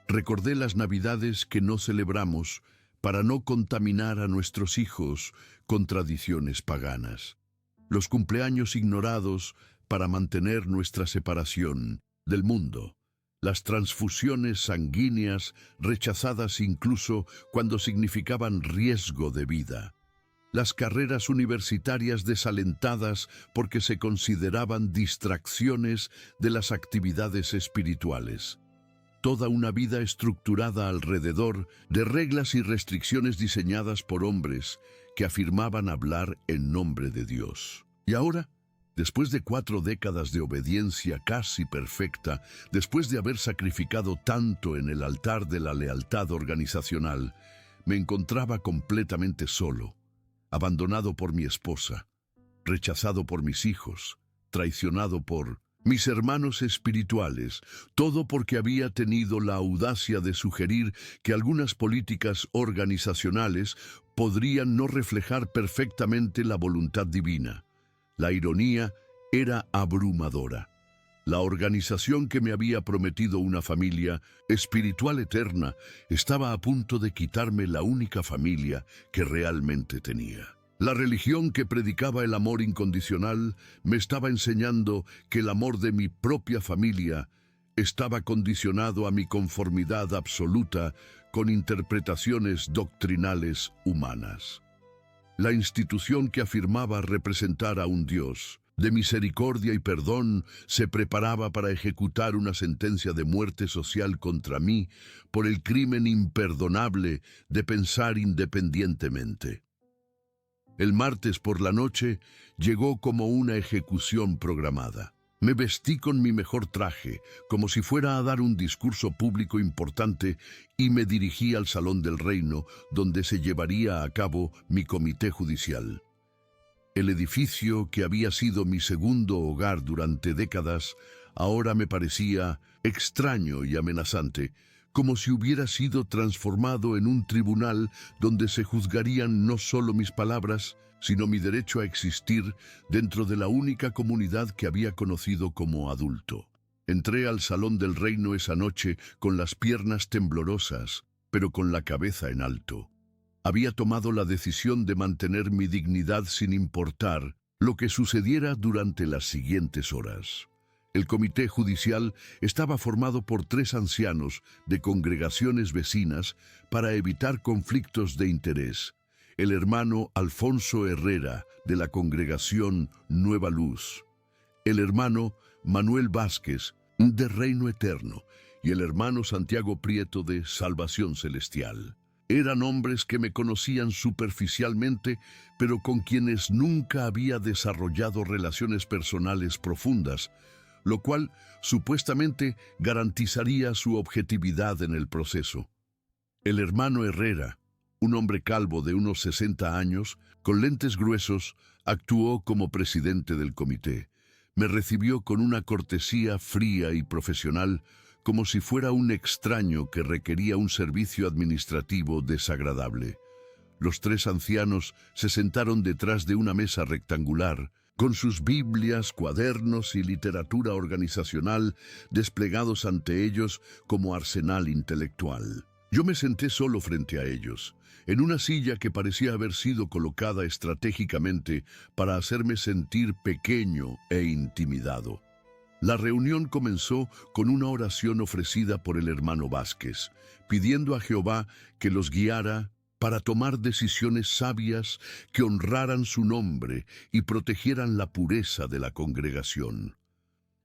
Recordé las Navidades que no celebramos para no contaminar a nuestros hijos con tradiciones paganas. Los cumpleaños ignorados para mantener nuestra separación del mundo. Las transfusiones sanguíneas rechazadas incluso cuando significaban riesgo de vida. Las carreras universitarias desalentadas porque se consideraban distracciones de las actividades espirituales. Toda una vida estructurada alrededor de reglas y restricciones diseñadas por hombres que afirmaban hablar en nombre de Dios. Y ahora, después de 4 décadas de obediencia casi perfecta, después de haber sacrificado tanto en el altar de la lealtad organizacional, me encontraba completamente solo, abandonado por mi esposa, rechazado por mis hijos, traicionado por mis hermanos espirituales, todo porque había tenido la audacia de sugerir que algunas políticas organizacionales podrían no reflejar perfectamente la voluntad divina. La ironía era abrumadora. La organización que me había prometido una familia espiritual eterna estaba a punto de quitarme la única familia que realmente tenía. La religión que predicaba el amor incondicional me estaba enseñando que el amor de mi propia familia estaba condicionado a mi conformidad absoluta con interpretaciones doctrinales humanas. La institución que afirmaba representar a un Dios de misericordia y perdón se preparaba para ejecutar una sentencia de muerte social contra mí por el crimen imperdonable de pensar independientemente. El martes por la noche llegó como una ejecución programada. Me vestí con mi mejor traje, como si fuera a dar un discurso público importante, y me dirigí al Salón del Reino, donde se llevaría a cabo mi comité judicial. El edificio que había sido mi segundo hogar durante décadas, ahora me parecía extraño y amenazante, como si hubiera sido transformado en un tribunal donde se juzgarían no solo mis palabras, sino mi derecho a existir dentro de la única comunidad que había conocido como adulto. Entré al Salón del Reino esa noche con las piernas temblorosas, pero con la cabeza en alto. Había tomado la decisión de mantener mi dignidad sin importar lo que sucediera durante las siguientes horas. El comité judicial estaba formado por 3 ancianos de congregaciones vecinas para evitar conflictos de interés. El hermano Alfonso Herrera, de la congregación Nueva Luz, el hermano Manuel Vázquez, de Reino Eterno, y el hermano Santiago Prieto, de Salvación Celestial. Eran hombres que me conocían superficialmente, pero con quienes nunca había desarrollado relaciones personales profundas, lo cual supuestamente garantizaría su objetividad en el proceso. El hermano Herrera, un hombre calvo de unos 60 años, con lentes gruesos, actuó como presidente del comité. Me recibió con una cortesía fría y profesional, como si fuera un extraño que requería un servicio administrativo desagradable. Los 3 ancianos se sentaron detrás de una mesa rectangular, con sus Biblias, cuadernos y literatura organizacional desplegados ante ellos como arsenal intelectual. Yo me senté solo frente a ellos, en una silla que parecía haber sido colocada estratégicamente para hacerme sentir pequeño e intimidado. La reunión comenzó con una oración ofrecida por el hermano Vázquez, pidiendo a Jehová que los guiara para tomar decisiones sabias que honraran su nombre y protegieran la pureza de la congregación.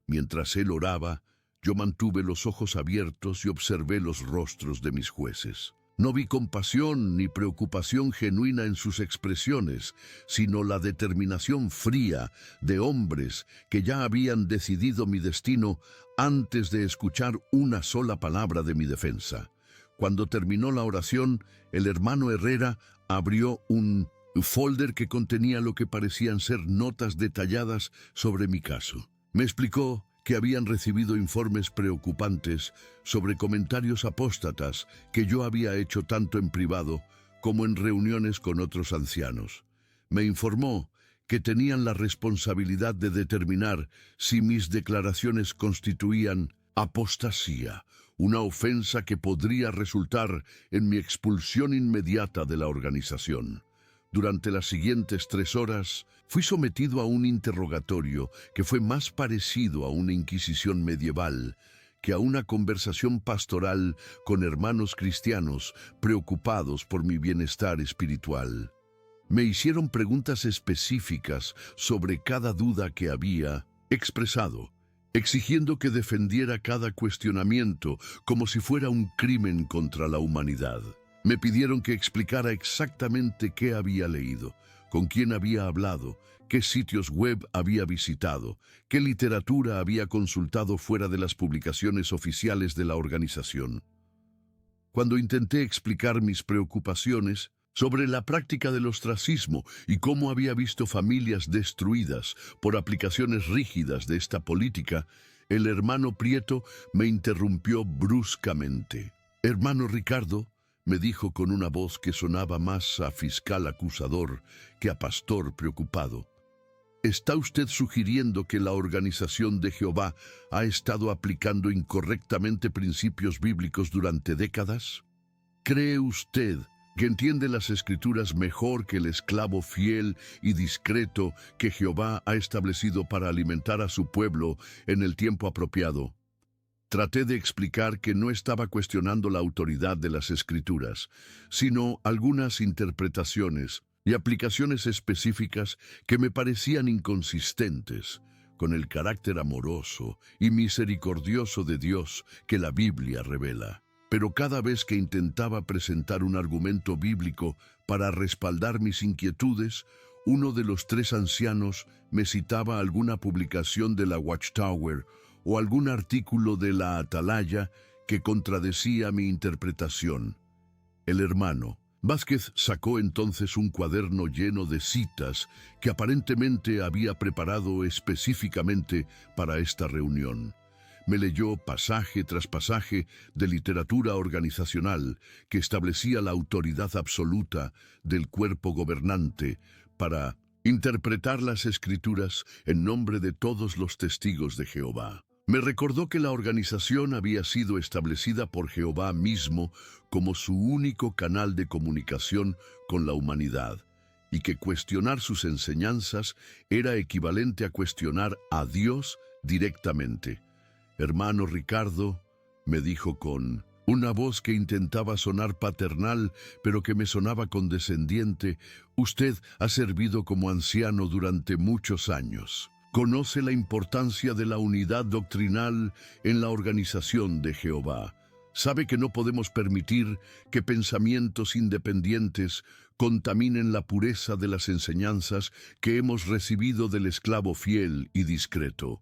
Mientras él oraba, yo mantuve los ojos abiertos y observé los rostros de mis jueces. No vi compasión ni preocupación genuina en sus expresiones, sino la determinación fría de hombres que ya habían decidido mi destino antes de escuchar una sola palabra de mi defensa. Cuando terminó la oración, el hermano Herrera abrió un folder que contenía lo que parecían ser notas detalladas sobre mi caso. Me explicó que habían recibido informes preocupantes sobre comentarios apóstatas que yo había hecho tanto en privado como en reuniones con otros ancianos. Me informó que tenían la responsabilidad de determinar si mis declaraciones constituían apostasía, una ofensa que podría resultar en mi expulsión inmediata de la organización. Durante las siguientes 3 horas, fui sometido a un interrogatorio que fue más parecido a una inquisición medieval que a una conversación pastoral con hermanos cristianos preocupados por mi bienestar espiritual. Me hicieron preguntas específicas sobre cada duda que había expresado, exigiendo que defendiera cada cuestionamiento como si fuera un crimen contra la humanidad. Me pidieron que explicara exactamente qué había leído, con quién había hablado, qué sitios web había visitado, qué literatura había consultado fuera de las publicaciones oficiales de la organización. Cuando intenté explicar mis preocupaciones sobre la práctica del ostracismo y cómo había visto familias destruidas por aplicaciones rígidas de esta política, el hermano Prieto me interrumpió bruscamente. «Hermano Ricardo», me dijo con una voz que sonaba más a fiscal acusador que a pastor preocupado, ¿Está usted sugiriendo que la Organización de Jehová ha estado aplicando incorrectamente principios bíblicos durante décadas? ¿Cree usted que entiende las Escrituras mejor que el esclavo fiel y discreto que Jehová ha establecido para alimentar a su pueblo en el tiempo apropiado? Traté de explicar que no estaba cuestionando la autoridad de las Escrituras, sino algunas interpretaciones y aplicaciones específicas que me parecían inconsistentes con el carácter amoroso y misericordioso de Dios que la Biblia revela. Pero cada vez que intentaba presentar un argumento bíblico para respaldar mis inquietudes, uno de los tres ancianos me citaba alguna publicación de la Watchtower o algún artículo de la Atalaya que contradecía mi interpretación. El hermano Vázquez sacó entonces un cuaderno lleno de citas que aparentemente había preparado específicamente para esta reunión. Me leyó pasaje tras pasaje de literatura organizacional que establecía la autoridad absoluta del cuerpo gobernante para interpretar las Escrituras en nombre de todos los testigos de Jehová. Me recordó que la organización había sido establecida por Jehová mismo como su único canal de comunicación con la humanidad, y que cuestionar sus enseñanzas era equivalente a cuestionar a Dios directamente. Hermano Ricardo, me dijo con una voz que intentaba sonar paternal, pero que me sonaba condescendiente, usted ha servido como anciano durante muchos años. Conoce la importancia de la unidad doctrinal en la organización de Jehová. Sabe que no podemos permitir que pensamientos independientes contaminen la pureza de las enseñanzas que hemos recibido del esclavo fiel y discreto.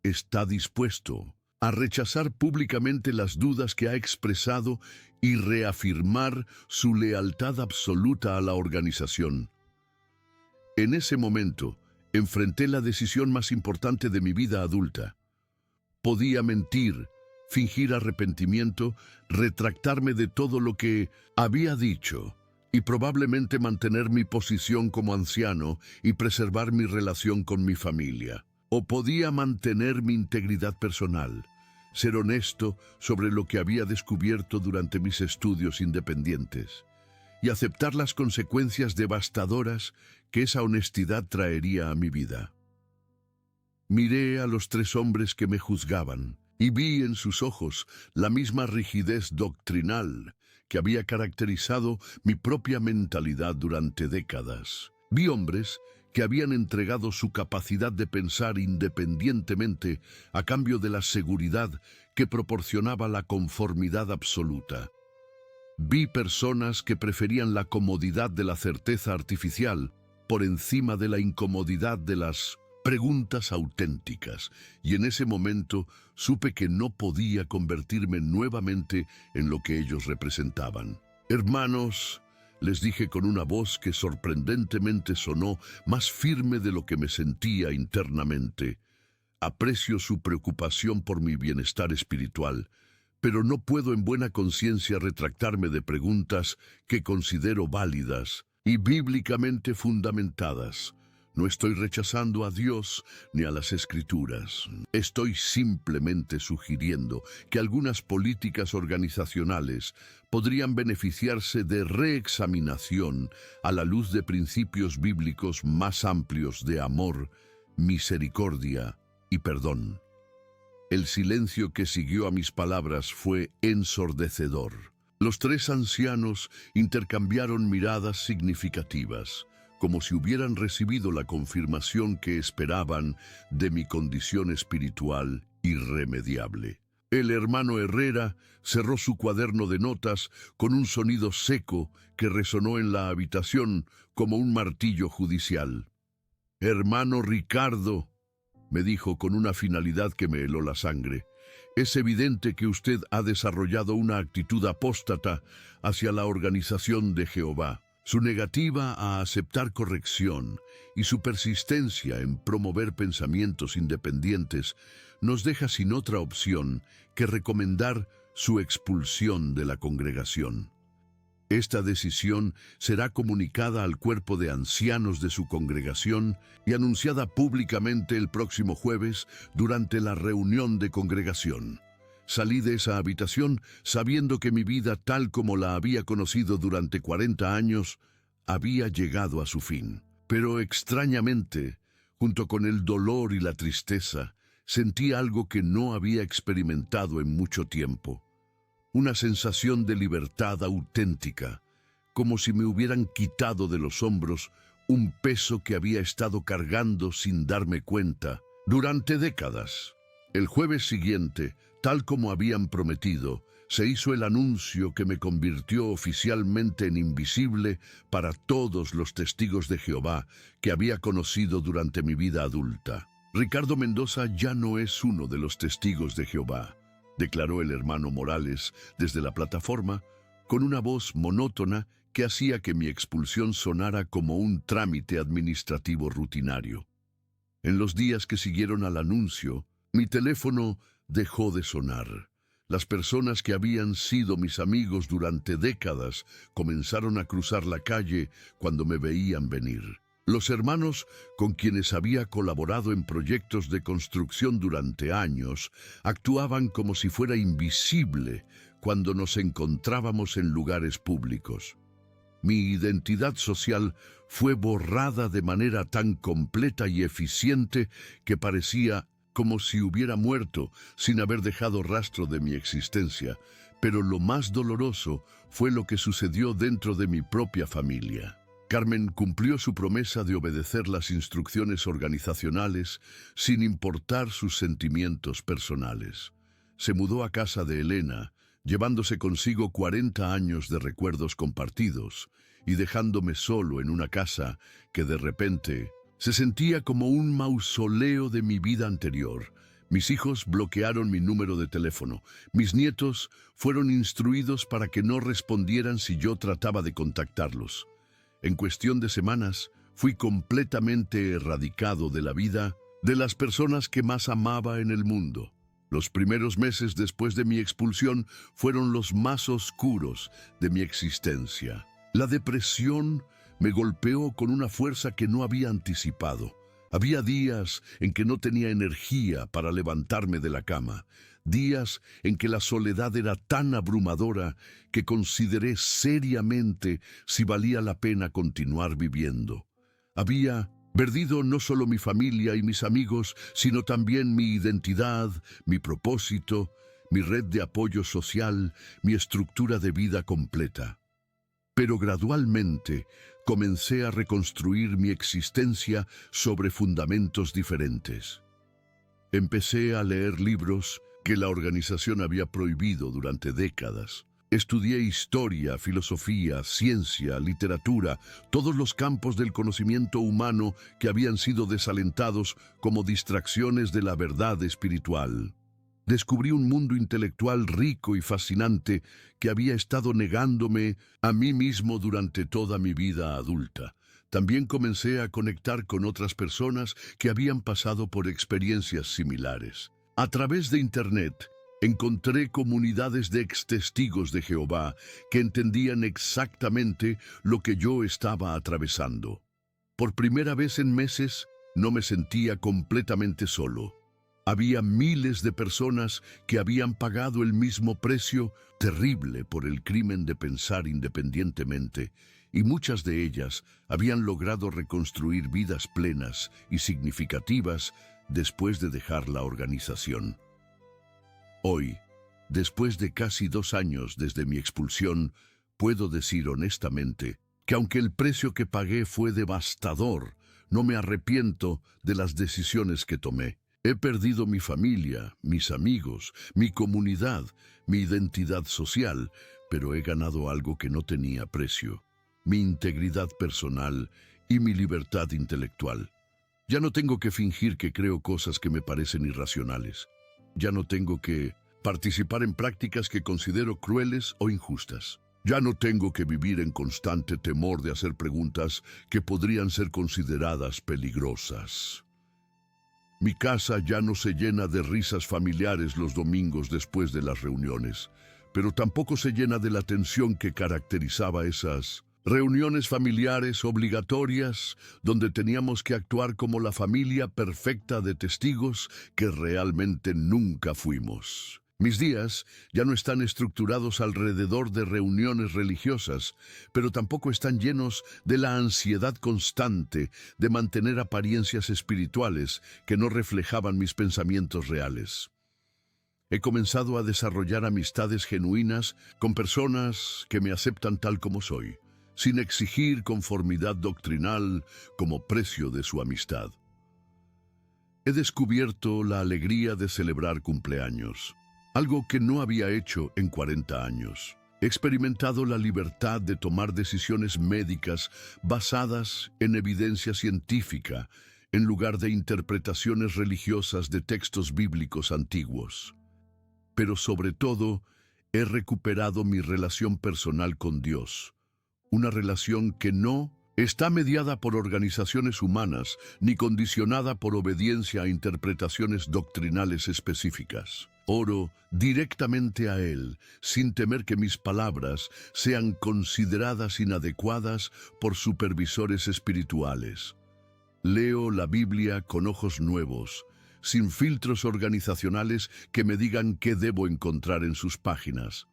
Está dispuesto a rechazar públicamente las dudas que ha expresado y reafirmar su lealtad absoluta a la organización. En ese momento, enfrenté la decisión más importante de mi vida adulta. Podía mentir, fingir arrepentimiento, retractarme de todo lo que había dicho y probablemente mantener mi posición como anciano y preservar mi relación con mi familia. O podía mantener mi integridad personal, ser honesto sobre lo que había descubierto durante mis estudios independientes y aceptar las consecuencias devastadoras que esa honestidad traería a mi vida. Miré a los tres hombres que me juzgaban y vi en sus ojos la misma rigidez doctrinal que había caracterizado mi propia mentalidad durante décadas. Vi hombres que habían entregado su capacidad de pensar independientemente a cambio de la seguridad que proporcionaba la conformidad absoluta. Vi personas que preferían la comodidad de la certeza artificial por encima de la incomodidad de las preguntas auténticas, y en ese momento supe que no podía convertirme nuevamente en lo que ellos representaban. Hermanos, les dije con una voz que sorprendentemente sonó más firme de lo que me sentía internamente. Aprecio su preocupación por mi bienestar espiritual, pero no puedo en buena conciencia retractarme de preguntas que considero válidas y bíblicamente fundamentadas. No estoy rechazando a Dios ni a las Escrituras. Estoy simplemente sugiriendo que algunas políticas organizacionales podrían beneficiarse de reexaminación a la luz de principios bíblicos más amplios de amor, misericordia y perdón. El silencio que siguió a mis palabras fue ensordecedor. Los tres ancianos intercambiaron miradas significativas, como si hubieran recibido la confirmación que esperaban de mi condición espiritual irremediable. El hermano Herrera cerró su cuaderno de notas con un sonido seco que resonó en la habitación como un martillo judicial. «Hermano Ricardo», me dijo con una finalidad que me heló la sangre, «es evidente que usted ha desarrollado una actitud apóstata hacia la organización de Jehová. Su negativa a aceptar corrección y su persistencia en promover pensamientos independientes nos deja sin otra opción que recomendar su expulsión de la congregación». Esta decisión será comunicada al cuerpo de ancianos de su congregación y anunciada públicamente el próximo jueves durante la reunión de congregación. Salí de esa habitación sabiendo que mi vida, tal como la había conocido durante 40 años, había llegado a su fin. Pero extrañamente, junto con el dolor y la tristeza, sentí algo que no había experimentado en mucho tiempo. Una sensación de libertad auténtica, como si me hubieran quitado de los hombros un peso que había estado cargando sin darme cuenta durante décadas. El jueves siguiente, tal como habían prometido, se hizo el anuncio que me convirtió oficialmente en invisible para todos los testigos de Jehová que había conocido durante mi vida adulta. Ricardo Mendoza ya no es uno de los testigos de Jehová, declaró el hermano Morales desde la plataforma, con una voz monótona que hacía que mi expulsión sonara como un trámite administrativo rutinario. En los días que siguieron al anuncio, mi teléfono dejó de sonar. Las personas que habían sido mis amigos durante décadas comenzaron a cruzar la calle cuando me veían venir. Los hermanos con quienes había colaborado en proyectos de construcción durante años actuaban como si fuera invisible cuando nos encontrábamos en lugares públicos. Mi identidad social fue borrada de manera tan completa y eficiente que parecía como si hubiera muerto sin haber dejado rastro de mi existencia. Pero lo más doloroso fue lo que sucedió dentro de mi propia familia. Carmen cumplió su promesa de obedecer las instrucciones organizacionales sin importar sus sentimientos personales. Se mudó a casa de Elena, llevándose consigo 40 años de recuerdos compartidos y dejándome solo en una casa que de repente se sentía como un mausoleo de mi vida anterior. Mis hijos bloquearon mi número de teléfono. Mis nietos fueron instruidos para que no respondieran si yo trataba de contactarlos. En cuestión de semanas, fui completamente erradicado de la vida de las personas que más amaba en el mundo. Los primeros meses después de mi expulsión fueron los más oscuros de mi existencia. La depresión me golpeó con una fuerza que no había anticipado. Había días en que no tenía energía para levantarme de la cama, días en que la soledad era tan abrumadora que consideré seriamente si valía la pena continuar viviendo. Había perdido no solo mi familia y mis amigos, sino también mi identidad, mi propósito, mi red de apoyo social, mi estructura de vida completa. Pero gradualmente comencé a reconstruir mi existencia sobre fundamentos diferentes. Empecé a leer libros que la organización había prohibido durante décadas. Estudié historia, filosofía, ciencia, literatura, todos los campos del conocimiento humano que habían sido desalentados como distracciones de la verdad espiritual. Descubrí un mundo intelectual rico y fascinante que había estado negándome a mí mismo durante toda mi vida adulta. También comencé a conectar con otras personas que habían pasado por experiencias similares. A través de Internet, encontré comunidades de ex-testigos de Jehová que entendían exactamente lo que yo estaba atravesando. Por primera vez en meses, no me sentía completamente solo. Había miles de personas que habían pagado el mismo precio terrible por el crimen de pensar independientemente, y muchas de ellas habían logrado reconstruir vidas plenas y significativas después de dejar la organización. Hoy, después de casi 2 años desde mi expulsión, puedo decir honestamente que aunque el precio que pagué fue devastador, no me arrepiento de las decisiones que tomé. He perdido mi familia, mis amigos, mi comunidad, mi identidad social, pero he ganado algo que no tenía precio: mi integridad personal y mi libertad intelectual. Ya no tengo que fingir que creo cosas que me parecen irracionales. Ya no tengo que participar en prácticas que considero crueles o injustas. Ya no tengo que vivir en constante temor de hacer preguntas que podrían ser consideradas peligrosas. Mi casa ya no se llena de risas familiares los domingos después de las reuniones. pero tampoco se llena de la tensión que caracterizaba esas reuniones familiares obligatorias donde teníamos que actuar como la familia perfecta de testigos que realmente nunca fuimos. Mis días ya no están estructurados alrededor de reuniones religiosas, pero tampoco están llenos de la ansiedad constante de mantener apariencias espirituales que no reflejaban mis pensamientos reales. He comenzado a desarrollar amistades genuinas con personas que me aceptan tal como soy, sin exigir conformidad doctrinal como precio de su amistad. He descubierto la alegría de celebrar cumpleaños, algo que no había hecho en 40 años. He experimentado la libertad de tomar decisiones médicas basadas en evidencia científica, en lugar de interpretaciones religiosas de textos bíblicos antiguos. Pero sobre todo, he recuperado mi relación personal con Dios, una relación que no está mediada por organizaciones humanas ni condicionada por obediencia a interpretaciones doctrinales específicas. Oro directamente a Él, sin temer que mis palabras sean consideradas inadecuadas por supervisores espirituales. Leo la Biblia con ojos nuevos, sin filtros organizacionales que me digan qué debo encontrar en sus páginas.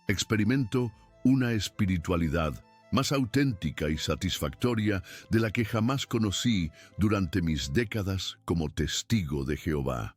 Experimento una espiritualidad más auténtica y satisfactoria de la que jamás conocí durante mis décadas como testigo de Jehová.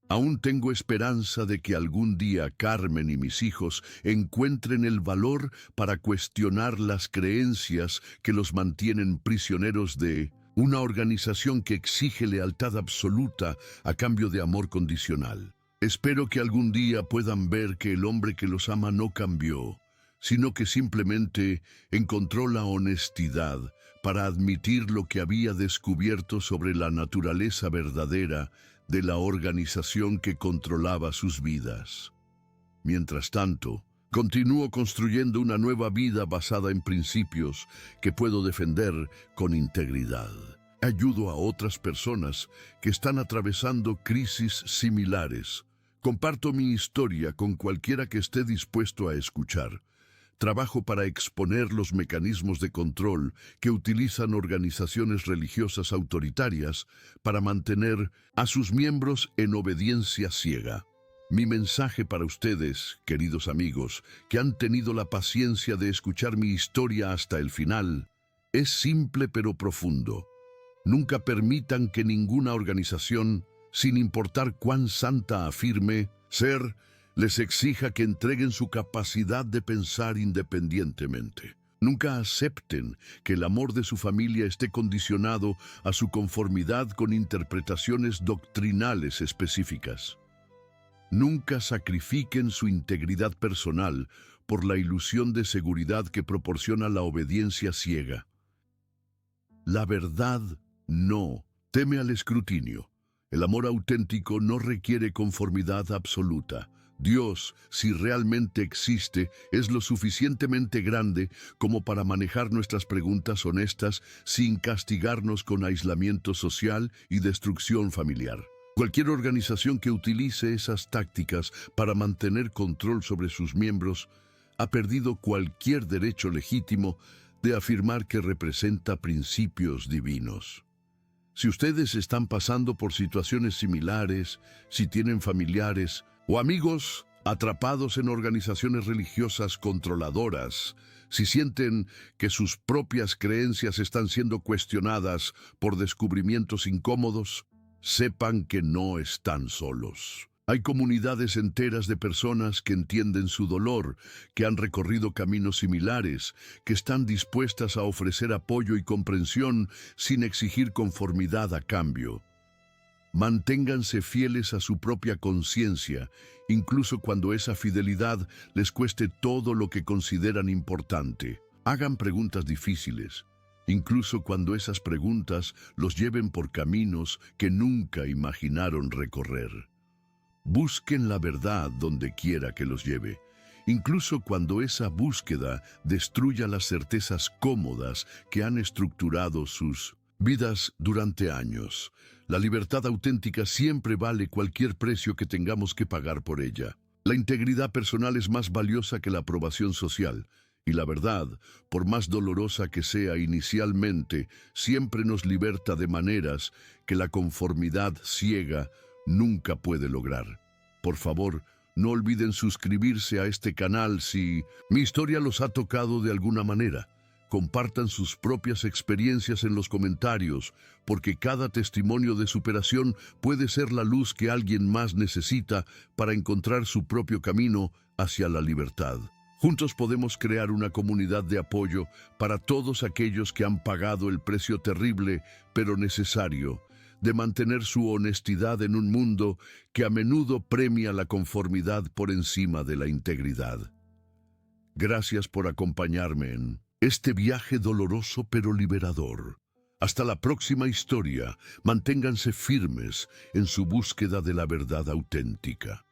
Aún tengo esperanza de que algún día Carmen y mis hijos encuentren el valor para cuestionar las creencias que los mantienen prisioneros de una organización que exige lealtad absoluta a cambio de amor condicional. Espero que algún día puedan ver que el hombre que los ama no cambió, sino que simplemente encontró la honestidad para admitir lo que había descubierto sobre la naturaleza verdadera de la organización que controlaba sus vidas. Mientras tanto, continúo construyendo una nueva vida basada en principios que puedo defender con integridad. Ayudo a otras personas que están atravesando crisis similares. Comparto mi historia con cualquiera que esté dispuesto a escuchar. Trabajo para exponer los mecanismos de control que utilizan organizaciones religiosas autoritarias para mantener a sus miembros en obediencia ciega. Mi mensaje para ustedes, queridos amigos, que han tenido la paciencia de escuchar mi historia hasta el final, es simple pero profundo. Nunca permitan que ninguna organización, sin importar cuán santa afirme ser, les exija que entreguen su capacidad de pensar independientemente. Nunca acepten que el amor de su familia esté condicionado a su conformidad con interpretaciones doctrinales específicas. Nunca sacrifiquen su integridad personal por la ilusión de seguridad que proporciona la obediencia ciega. La verdad no teme al escrutinio. El amor auténtico no requiere conformidad absoluta. Dios, si realmente existe, es lo suficientemente grande como para manejar nuestras preguntas honestas sin castigarnos con aislamiento social y destrucción familiar. Cualquier organización que utilice esas tácticas para mantener control sobre sus miembros ha perdido cualquier derecho legítimo de afirmar que representa principios divinos. Si ustedes están pasando por situaciones similares, si tienen familiares o amigos atrapados en organizaciones religiosas controladoras, si sienten que sus propias creencias están siendo cuestionadas por descubrimientos incómodos, sepan que no están solos. Hay comunidades enteras de personas que entienden su dolor, que han recorrido caminos similares, que están dispuestas a ofrecer apoyo y comprensión sin exigir conformidad a cambio. Manténganse fieles a su propia conciencia, incluso cuando esa fidelidad les cueste todo lo que consideran importante. Hagan preguntas difíciles, incluso cuando esas preguntas los lleven por caminos que nunca imaginaron recorrer. Busquen la verdad donde quiera que los lleve, incluso cuando esa búsqueda destruya las certezas cómodas que han estructurado sus vidas durante años. La libertad auténtica siempre vale cualquier precio que tengamos que pagar por ella. La integridad personal es más valiosa que la aprobación social, y la verdad, por más dolorosa que sea inicialmente, siempre nos liberta de maneras que la conformidad ciega nunca puede lograr. Por favor, no olviden suscribirse a este canal si mi historia los ha tocado de alguna manera. Compartan sus propias experiencias en los comentarios, porque cada testimonio de superación puede ser la luz que alguien más necesita para encontrar su propio camino hacia la libertad. Juntos podemos crear una comunidad de apoyo para todos aquellos que han pagado el precio terrible, pero necesario, de mantener su honestidad en un mundo que a menudo premia la conformidad por encima de la integridad. Gracias por acompañarme en este viaje doloroso pero liberador. Hasta la próxima historia, manténganse firmes en su búsqueda de la verdad auténtica.